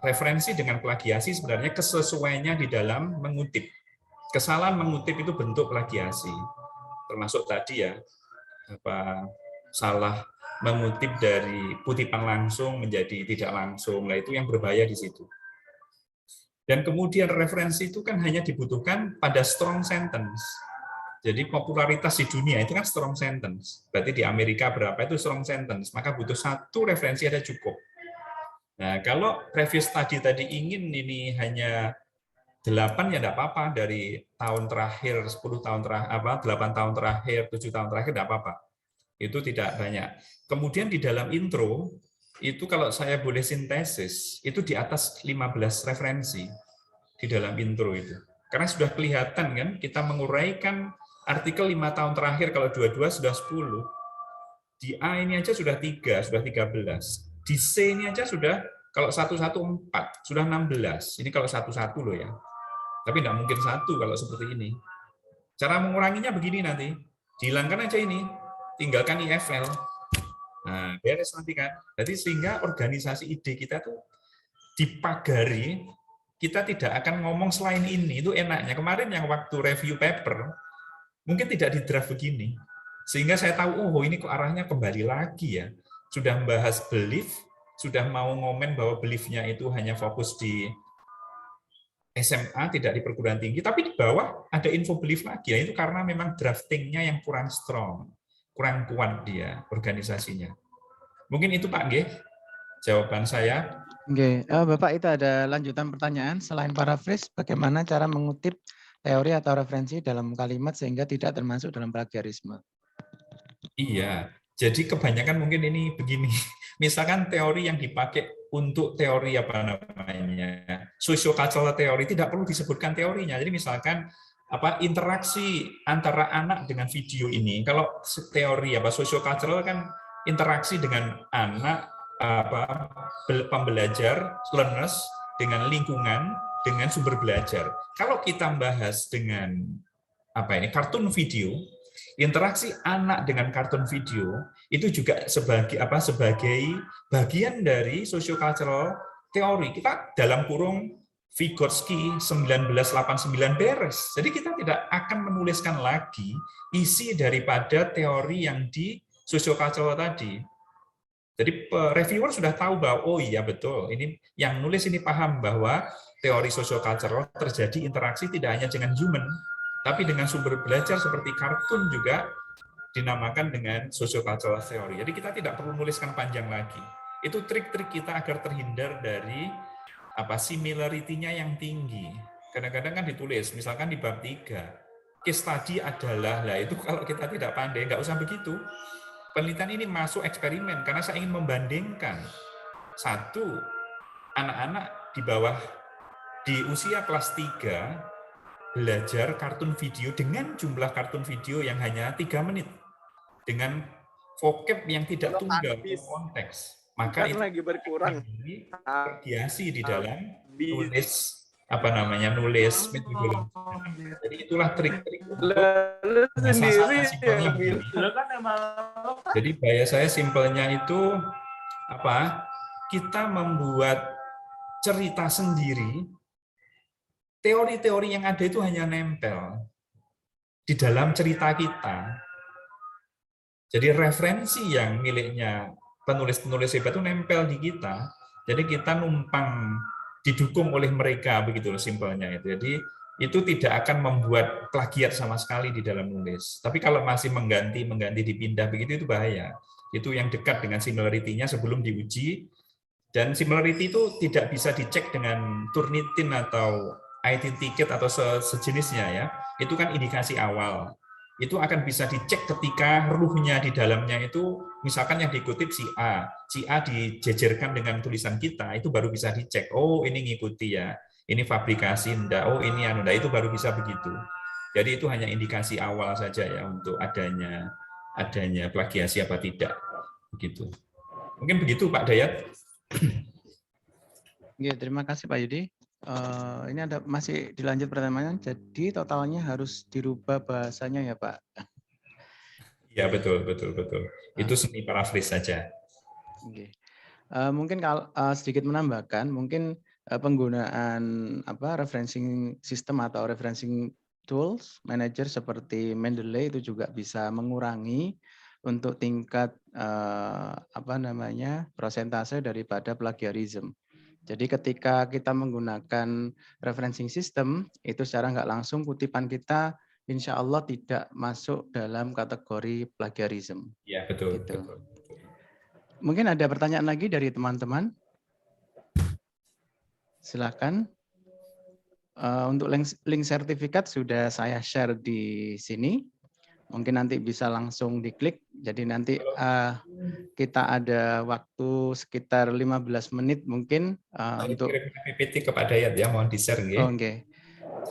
referensi dengan plagiasi sebenarnya kesesuaiannya di dalam mengutip. Kesalahan mengutip itu bentuk plagiasi. Termasuk tadi ya salah mengutip dari kutipan langsung menjadi tidak langsung. Nah, itu yang berbahaya di situ. Dan kemudian referensi itu kan hanya dibutuhkan pada strong sentence. Jadi popularitas di dunia itu kan strong sentence. Berarti di Amerika berapa itu strong sentence, maka butuh satu referensi ada cukup. Nah, kalau previous study tadi ingin ini hanya 8 ya enggak apa-apa, dari tahun terakhir, 10 tahun terakhir, 8 tahun terakhir, 7 tahun terakhir enggak apa-apa. Itu tidak banyak. Kemudian di dalam intro, itu kalau saya boleh sintesis, itu di atas 15 referensi di dalam intro itu. Karena sudah kelihatan kan, kita menguraikan artikel 5 tahun terakhir, kalau dua-dua sudah 10. Di A ini aja sudah 3, sudah 13. Di C ini aja sudah, kalau 114, sudah 16. Ini kalau 11 loh ya. Tapi tidak mungkin 1 kalau seperti ini. Cara menguranginya begini nanti. Dihilangkan aja ini. Tinggalkan IFL. Nah, beres nanti kan. Jadi sehingga organisasi ide kita tuh dipagari, kita tidak akan ngomong selain ini. Itu enaknya. Kemarin yang waktu review paper, mungkin tidak di draft begini. Sehingga saya tahu, oh ini kok arahnya kembali lagi ya. Sudah membahas belief, sudah mau ngomen bahwa belief-nya itu hanya fokus di SMA, tidak di perguruan tinggi, tapi di bawah ada info belief lagi. Ya, itu karena memang draftingnya yang kurang strong, kurang kuat dia organisasinya. Mungkin itu Pak G, jawaban saya. Oke, Bapak itu ada lanjutan pertanyaan selain paraphrase, bagaimana cara mengutip teori atau referensi dalam kalimat sehingga tidak termasuk dalam plagiarisme? Iya, jadi kebanyakan mungkin ini begini. Misalkan teori yang dipakai untuk teori apa namanya, socio-cultural teori tidak perlu disebutkan teorinya. Jadi misalkan interaksi antara anak dengan video ini. Kalau teori socio-cultural kan interaksi dengan anak pembelajar, learners dengan lingkungan, dengan sumber belajar. Kalau kita bahas dengan kartun video, interaksi anak dengan kartun video itu juga sebagai bagian dari socio-cultural teori. Kita dalam kurung Vygotsky 1989 beres. Jadi kita tidak akan menuliskan lagi isi daripada teori yang di socio-cultural tadi. Jadi reviewer sudah tahu bahwa oh iya betul, ini yang nulis ini paham bahwa teori socio-cultural terjadi interaksi tidak hanya dengan human, tapi dengan sumber belajar seperti kartun juga dinamakan dengan socio-cultural theory. Jadi kita tidak perlu nuliskan panjang lagi. Itu trik-trik kita agar terhindar dari similarity-nya yang tinggi. Kadang-kadang kan ditulis, misalkan di bab 3, case study adalah, itu kalau kita tidak pandai, nggak usah begitu. Penelitian ini masuk eksperimen karena saya ingin membandingkan satu anak-anak di usia kelas 3 belajar kartun video dengan jumlah kartun video yang hanya 3 menit dengan vocab yang tidak tunggal konteks, maka itu lagi berkurang variasi di dalam nulis nulis metodologi. Jadi itulah trik-trik sendiri. Jadi bahaya saya simpelnya itu kita membuat cerita sendiri. Teori-teori yang ada itu hanya nempel di dalam cerita kita. Jadi referensi yang miliknya penulis-penulis hebat itu nempel di kita. Jadi kita numpang didukung oleh mereka, begitu simpelnya itu. Jadi itu tidak akan membuat plagiat sama sekali di dalam nulis. Tapi kalau masih mengganti dipindah begitu itu bahaya. Itu yang dekat dengan similarity-nya sebelum diuji. Dan similarity itu tidak bisa dicek dengan Turnitin atau IT-ticket atau sejenisnya ya. Itu kan indikasi awal. Itu akan bisa dicek ketika ruhnya di dalamnya itu, misalkan yang dikutip si A dijejerkan dengan tulisan kita, itu baru bisa dicek. Oh ini ngikuti ya, ini fabrikasi enggak, oh ini enggak, itu baru bisa begitu. Jadi itu hanya indikasi awal saja ya untuk adanya plagiasi apa tidak, begitu. Mungkin begitu Pak Dayat. Ya, terima kasih Pak Yudi. Ini masih dilanjut pertanyaan, jadi totalnya harus dirubah bahasanya ya Pak? Iya betul. Itu seni paraphrase saja. Oke. Mungkin kalau sedikit menambahkan, mungkin penggunaan referencing system atau referencing tools manager seperti Mendeley itu juga bisa mengurangi untuk tingkat persentase daripada plagiarisme. Jadi ketika kita menggunakan referencing system, itu secara nggak langsung kutipan kita insya Allah tidak masuk dalam kategori plagiarisme. Ya, betul. Gitu. Betul. Mungkin ada pertanyaan lagi dari teman-teman? Silakan. Untuk link sertifikat sudah saya share di sini. Mungkin nanti bisa langsung diklik. Jadi nanti kita ada waktu sekitar 15 menit mungkin untuk PPT ke Pak Dayat ya, mohon di-share nggih. Oke.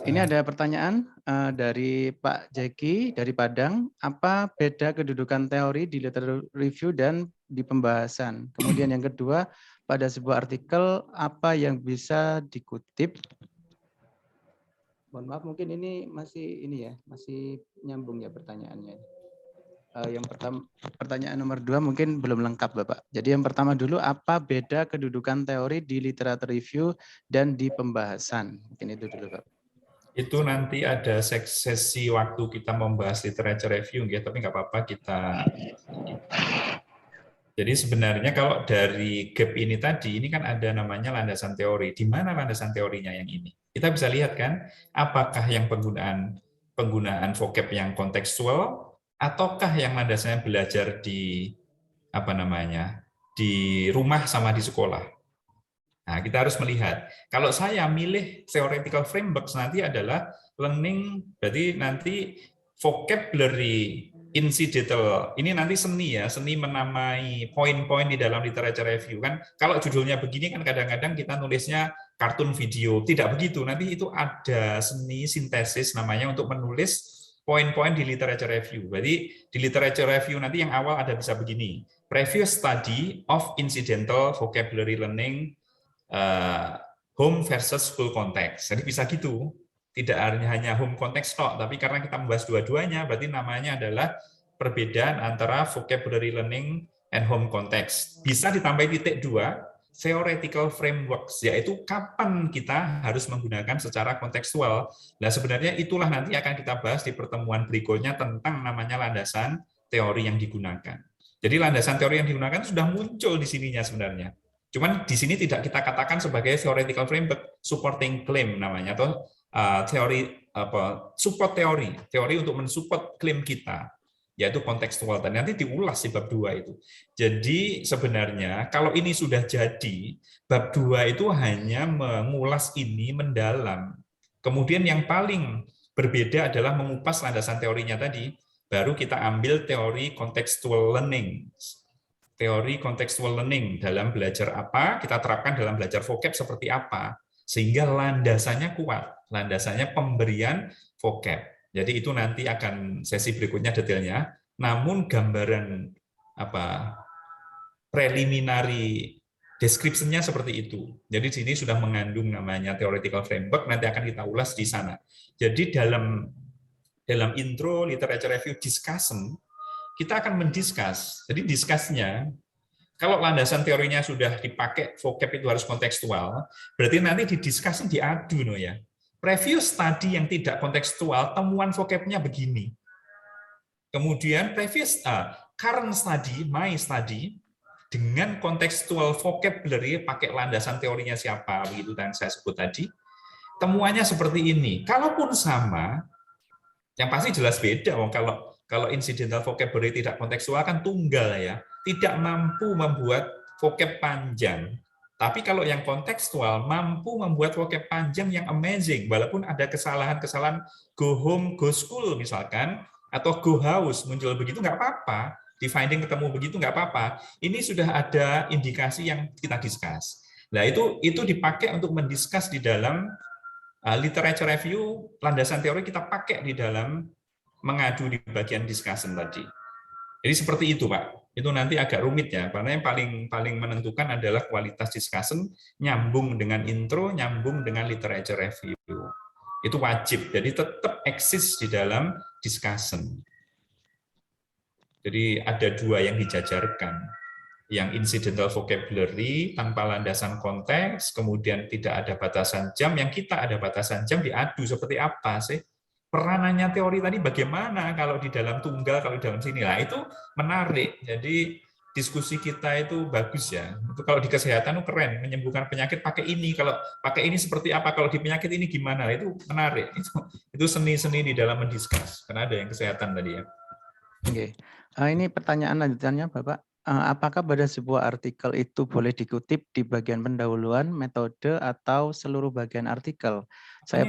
Ini ada pertanyaan dari Pak Jeki dari Padang. Apa beda kedudukan teori di literature review dan di pembahasan? Kemudian yang kedua, pada sebuah artikel apa yang bisa dikutip? Mohon maaf, mungkin ini masih nyambung ya pertanyaannya. Yang pertama, pertanyaan nomor 2 mungkin belum lengkap Bapak. Jadi yang pertama dulu, apa beda kedudukan teori di literature review dan di pembahasan? Mungkin itu dulu Pak. Itu nanti ada sesi waktu kita membahas literature review, ya, tapi nggak apa-apa kita. Jadi sebenarnya kalau dari gap ini tadi, ini kan ada namanya landasan teori. Di mana landasan teorinya yang ini? Kita bisa lihat kan, apakah yang penggunaan vocab yang kontekstual, ataukah yang landasannya belajar di di rumah sama di sekolah. Nah, kita harus melihat. Kalau saya milih theoretical frameworks nanti adalah learning, berarti nanti vocabulary incidental. Ini nanti seni ya, seni menamai poin-poin di dalam literature review kan. Kalau judulnya begini kan kadang-kadang kita nulisnya kartun video. Tidak begitu. Nanti itu ada seni sintesis namanya untuk menulis poin-poin di literature review. Berarti di literature review nanti yang awal ada bisa begini. Previous study of incidental vocabulary learning home versus school context. Jadi bisa gitu. Tidak hanya home context tok, tapi karena kita membahas dua-duanya, berarti namanya adalah perbedaan antara vocabulary learning and home context. Bisa ditambah titik 2, theoretical frameworks, yaitu kapan kita harus menggunakan secara kontekstual. Nah, sebenarnya itulah nanti akan kita bahas di pertemuan berikutnya tentang namanya landasan teori yang digunakan. Jadi landasan teori yang digunakan sudah muncul di sininya sebenarnya. Cuman di sini tidak kita katakan sebagai theoretical framework, supporting claim namanya, atau support teori untuk mensupport klaim kita, yaitu kontekstual. Dan nanti diulas di bab 2 itu. Jadi sebenarnya kalau ini sudah jadi, bab 2 itu hanya mengulas ini mendalam. Kemudian yang paling berbeda adalah mengupas landasan teorinya tadi, baru kita ambil teori contextual learning. Teori contextual learning dalam belajar apa, kita terapkan dalam belajar vocab seperti apa, sehingga landasannya kuat. Landasannya pemberian vocab. Jadi itu nanti akan sesi berikutnya detailnya. Namun gambaran preliminary description-nya seperti itu. Jadi di sini sudah mengandung namanya theoretical framework, nanti akan kita ulas di sana. Jadi dalam intro literature review discussion, kita akan mendiskus. Jadi discuss-nya, kalau landasan teorinya sudah dipakai, vocab itu harus kontekstual, berarti nanti di discussion diadu no ya. Previous study yang tidak kontekstual, temuan vocabnya begini. Kemudian previous current study, my study, dengan kontekstual vocabulary pakai landasan teorinya siapa, begitu yang saya sebut tadi. Temuannya seperti ini. Kalaupun sama, yang pasti jelas beda. Kalau incidental vocabulary tidak kontekstual kan tunggal ya, tidak mampu membuat vocab panjang. Tapi kalau yang kontekstual mampu membuat vocab panjang yang amazing, walaupun ada kesalahan-kesalahan go home, go school misalkan, atau go house muncul begitu nggak apa-apa, di finding ketemu begitu nggak apa-apa. Ini sudah ada indikasi yang kita discuss. Nah itu dipakai untuk mendiskus di dalam literature review, landasan teori kita pakai di dalam mengadu di bagian discussion tadi. Jadi seperti itu Pak. Itu nanti agak rumit ya, karena yang paling menentukan adalah kualitas discussion, nyambung dengan intro, nyambung dengan literature review. Itu wajib, jadi tetap eksis di dalam discussion. Jadi ada 2 yang dijajarkan. Yang incidental vocabulary tanpa landasan konteks, kemudian tidak ada batasan jam, yang kita ada batasan jam diadu seperti apa sih? peranannya teori tadi bagaimana kalau di dalam tunggal, kalau di dalam sini. Nah, itu menarik. Jadi diskusi kita itu bagus ya. Itu kalau di kesehatan itu keren, menyembuhkan penyakit pakai ini. Kalau pakai ini seperti apa? Kalau di penyakit ini gimana? Itu menarik. Itu seni-seni di dalam mendiskus. Karena ada yang kesehatan tadi ya. Oke. Ini pertanyaan lanjutannya, Bapak. Apakah pada sebuah artikel itu boleh dikutip di bagian pendahuluan, metode, atau seluruh bagian artikel? Saya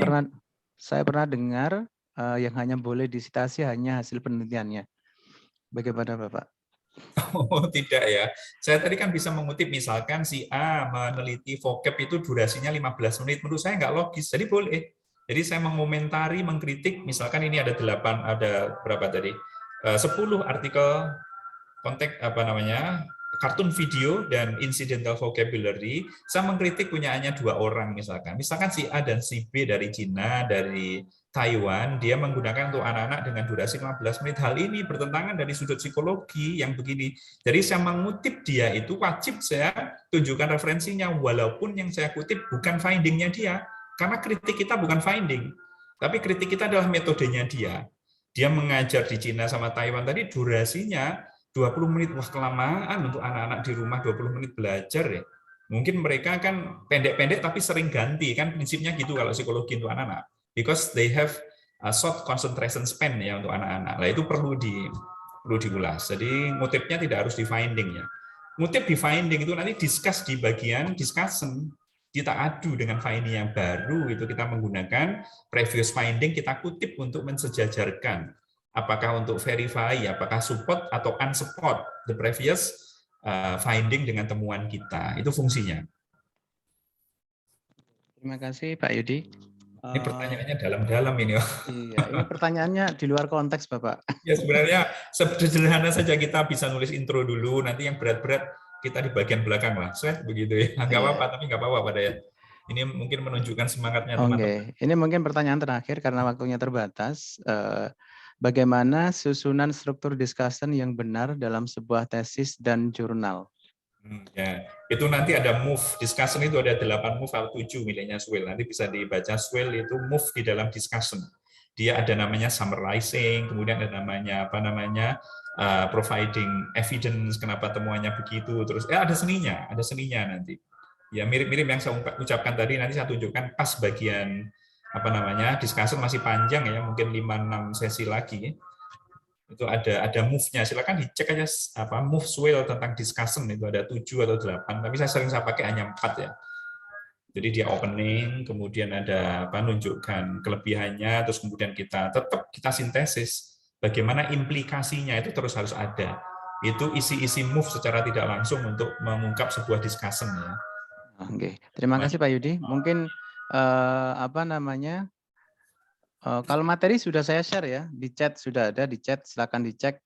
pernah dengar yang hanya boleh disitasi hanya hasil penelitiannya. Bagaimana, Bapak? Oh, tidak ya. Saya tadi kan bisa mengutip misalkan si A meneliti vocab itu durasinya 15 menit. Menurut saya nggak logis. Jadi boleh. Jadi saya mengomentari, mengkritik, misalkan ini ada 8, ada berapa tadi? 10 artikel konteks apa namanya? Kartun video dan incidental vocabulary, saya mengkritik punyaannya 2 orang misalkan. Misalkan si A dan si B dari Cina, dari Taiwan, dia menggunakan untuk anak-anak dengan durasi 15 menit. Hal ini bertentangan dari sudut psikologi yang begini. Jadi saya mengutip dia itu wajib saya tunjukkan referensinya, walaupun yang saya kutip bukan findingnya dia. Karena kritik kita bukan finding, tapi kritik kita adalah metodenya dia. Dia mengajar di Cina sama Taiwan tadi durasinya 20 menit, wah kelamaan untuk anak-anak di rumah 20 menit belajar ya. Mungkin mereka kan pendek-pendek tapi sering ganti, kan prinsipnya gitu kalau psikologi untuk anak-anak. Because they have a short concentration span ya untuk anak-anak. Nah itu perlu diulas. Jadi ngutipnya tidak harus di finding ya. Ngutip di finding itu nanti discuss di bagian discussion. Kita adu dengan finding yang baru, itu kita menggunakan previous finding, kita kutip untuk mensejajarkan. Apakah untuk verify, apakah support atau unsupport the previous finding dengan temuan kita. Itu fungsinya. Terima kasih, Pak Yudi. Ini pertanyaannya dalam-dalam ini. Iya, ini pertanyaannya di luar konteks, Bapak. Ya sebenarnya sederhana saja kita bisa nulis intro dulu, nanti yang berat-berat kita di bagian belakang lah. Set begitu ya. Nggak apa-apa, tapi nggak apa-apa pada ya. Ini mungkin menunjukkan semangatnya teman-teman. Oke, ini mungkin pertanyaan terakhir karena waktunya terbatas. Bagaimana susunan struktur discussion yang benar dalam sebuah tesis dan jurnal? Ya, itu nanti ada move discussion, itu ada 8 move atau 7 miliknya Swell. Nanti bisa dibaca Swell, itu move di dalam discussion. Dia ada namanya summarizing, kemudian ada namanya apa namanya providing evidence kenapa temuannya begitu, terus ada seninya nanti. Ya mirip-mirip yang saya ucapkan tadi, nanti saya tunjukkan pas bagian apa namanya discussion masih panjang ya, mungkin 5-6 sesi lagi. Itu ada move-nya, silakan dicek aja apa move Swell tentang discussion, itu ada 7 atau 8, tapi saya pakai hanya 4 ya. Jadi dia opening, kemudian ada apa nunjukkan kelebihannya, terus kemudian kita sintesis bagaimana implikasinya, itu terus harus ada. Itu isi-isi move secara tidak langsung untuk mengungkap sebuah discussion ya. Oke, terima kasih Pak Yudi. Mungkin apa namanya? Kalau materi sudah saya share ya, di chat sudah ada, di chat silakan dicek.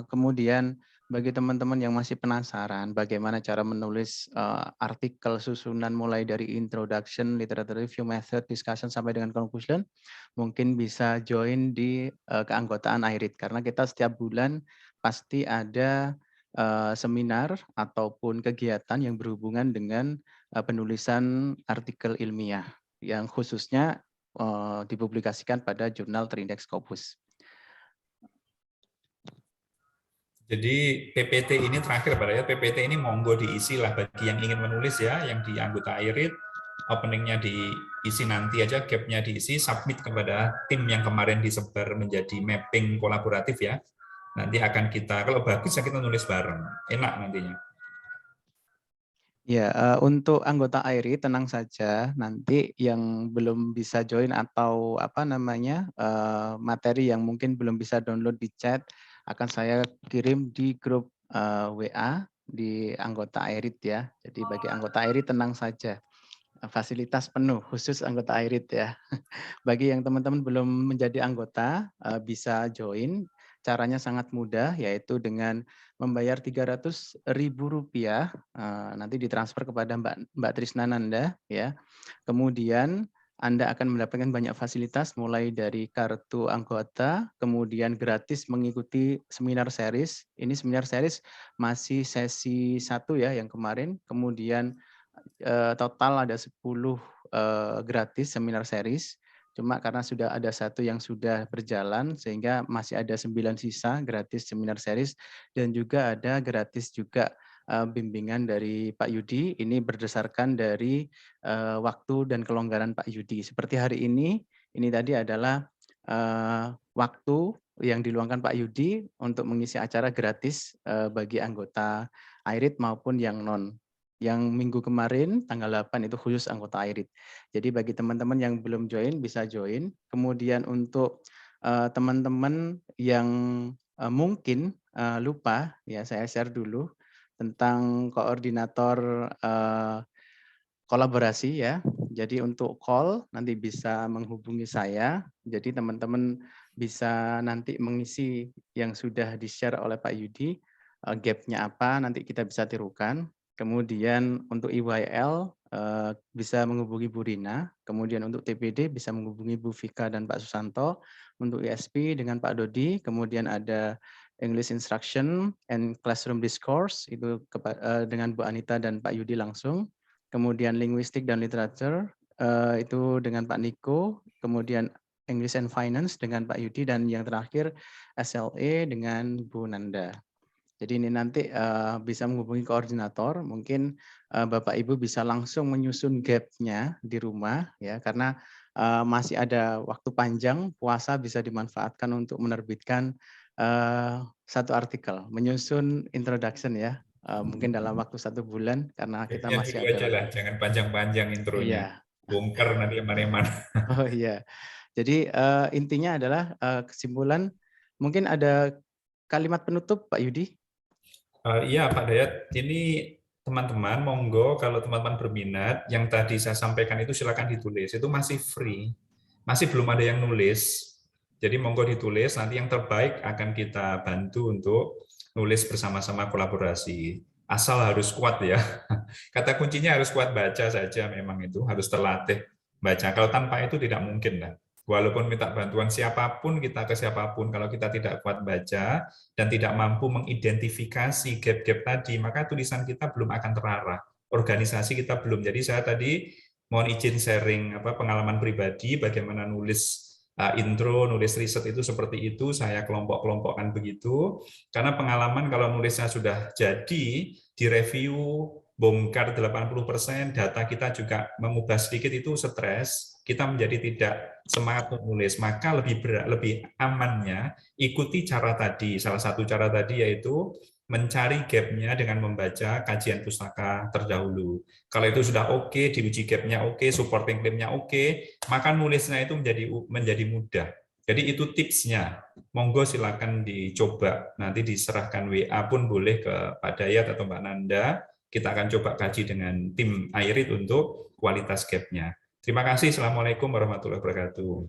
Kemudian bagi teman-teman yang masih penasaran bagaimana cara menulis artikel susunan mulai dari introduction, literature review, method, discussion sampai dengan conclusion, mungkin bisa join di keanggotaan IRID karena kita setiap bulan pasti ada seminar ataupun kegiatan yang berhubungan dengan penulisan artikel ilmiah yang khususnya dipublikasikan pada jurnal terindeks Scopus. Jadi PPT ini terakhir Pak ya, PPT ini monggo diisi lah bagi yang ingin menulis ya, yang di anggota IRID, openingnya diisi nanti aja, gapnya diisi, submit kepada tim yang kemarin disebar menjadi mapping kolaboratif ya. Nanti akan kita, kalau bagus ya kita nulis bareng, enak nantinya. Ya, untuk anggota IRID tenang saja, nanti yang belum bisa join atau apa namanya materi yang mungkin belum bisa download di chat akan saya kirim di grup WA di anggota IRID ya. Jadi bagi anggota IRID tenang saja, fasilitas penuh khusus anggota IRID ya. Bagi yang teman-teman belum menjadi anggota bisa join. Caranya sangat mudah, yaitu dengan membayar Rp300.000 nanti ditransfer kepada Mbak Trisnananda ya. Kemudian Anda akan mendapatkan banyak fasilitas mulai dari kartu anggota, kemudian gratis mengikuti seminar series. Ini seminar series masih sesi 1 ya yang kemarin, kemudian total ada 10 gratis seminar series. Cuma karena sudah ada satu yang sudah berjalan, sehingga masih ada 9 sisa gratis seminar series, dan juga ada gratis juga bimbingan dari Pak Yudi. Ini berdasarkan dari waktu dan kelonggaran Pak Yudi. Seperti hari ini tadi adalah waktu yang diluangkan Pak Yudi untuk mengisi acara gratis bagi anggota AIRID maupun yang non. Yang minggu kemarin tanggal 8 itu khusus anggota AIRID. Jadi bagi teman-teman yang belum join bisa join. Kemudian untuk teman-teman yang mungkin lupa, ya saya share dulu tentang koordinator kolaborasi ya. Jadi untuk call nanti bisa menghubungi saya. Jadi teman-teman bisa nanti mengisi yang sudah di-share oleh Pak Yudi, gap-nya apa nanti kita bisa tirukan. Kemudian untuk IYL bisa menghubungi Bu Rina, kemudian untuk TPD bisa menghubungi Bu Vika dan Pak Susanto, untuk ISP dengan Pak Dodi, kemudian ada English Instruction and Classroom Discourse itu dengan Bu Anita dan Pak Yudi langsung, kemudian Linguistik dan Literature itu dengan Pak Niko, kemudian English and Finance dengan Pak Yudi, dan yang terakhir SLE dengan Bu Nanda. Jadi ini nanti bisa menghubungi koordinator, mungkin Bapak Ibu bisa langsung menyusun gap-nya di rumah ya, karena masih ada waktu panjang, puasa bisa dimanfaatkan untuk menerbitkan satu artikel, menyusun introduction ya, mungkin dalam waktu 1 bulan karena kita Gapnya masih dulu ada aja lah, waktu. jangan panjang-panjang intronya. Iya. Bongkar nanti kemana-mana. Oh iya. Jadi intinya adalah kesimpulan, mungkin ada kalimat penutup Pak Yudi. Iya Pak Dayat, ini teman-teman monggo kalau teman-teman berminat, yang tadi saya sampaikan itu silakan ditulis, itu masih free, masih belum ada yang nulis, jadi monggo ditulis, nanti yang terbaik akan kita bantu untuk nulis bersama-sama kolaborasi, asal harus kuat ya, kata kuncinya harus kuat baca saja, memang itu harus terlatih baca, kalau tanpa itu tidak mungkin lah. Walaupun minta bantuan siapapun, kita ke siapapun, kalau kita tidak kuat baca dan tidak mampu mengidentifikasi gap-gap tadi, maka tulisan kita belum akan terarah. Organisasi kita belum. Jadi saya tadi mohon izin sharing pengalaman pribadi, bagaimana nulis intro, nulis riset itu seperti itu, saya kelompok-kelompokkan begitu. Karena pengalaman kalau nulisnya sudah jadi, direview, bongkar 80%, data kita juga mengubah sedikit itu stres, kita menjadi tidak semangat untuk nulis, maka lebih amannya ikuti cara tadi. Salah satu cara tadi yaitu mencari gap-nya dengan membaca kajian pustaka terdahulu. Kalau itu sudah oke, diuji gap-nya oke, supporting claim-nya oke, maka nulisnya itu menjadi mudah. Jadi itu tipsnya. Monggo silakan dicoba. Nanti diserahkan WA pun boleh ke Pak Dayat atau Mbak Nanda. Kita akan coba kaji dengan tim AIRID untuk kualitas gap-nya. Terima kasih. Assalamualaikum warahmatullahi wabarakatuh.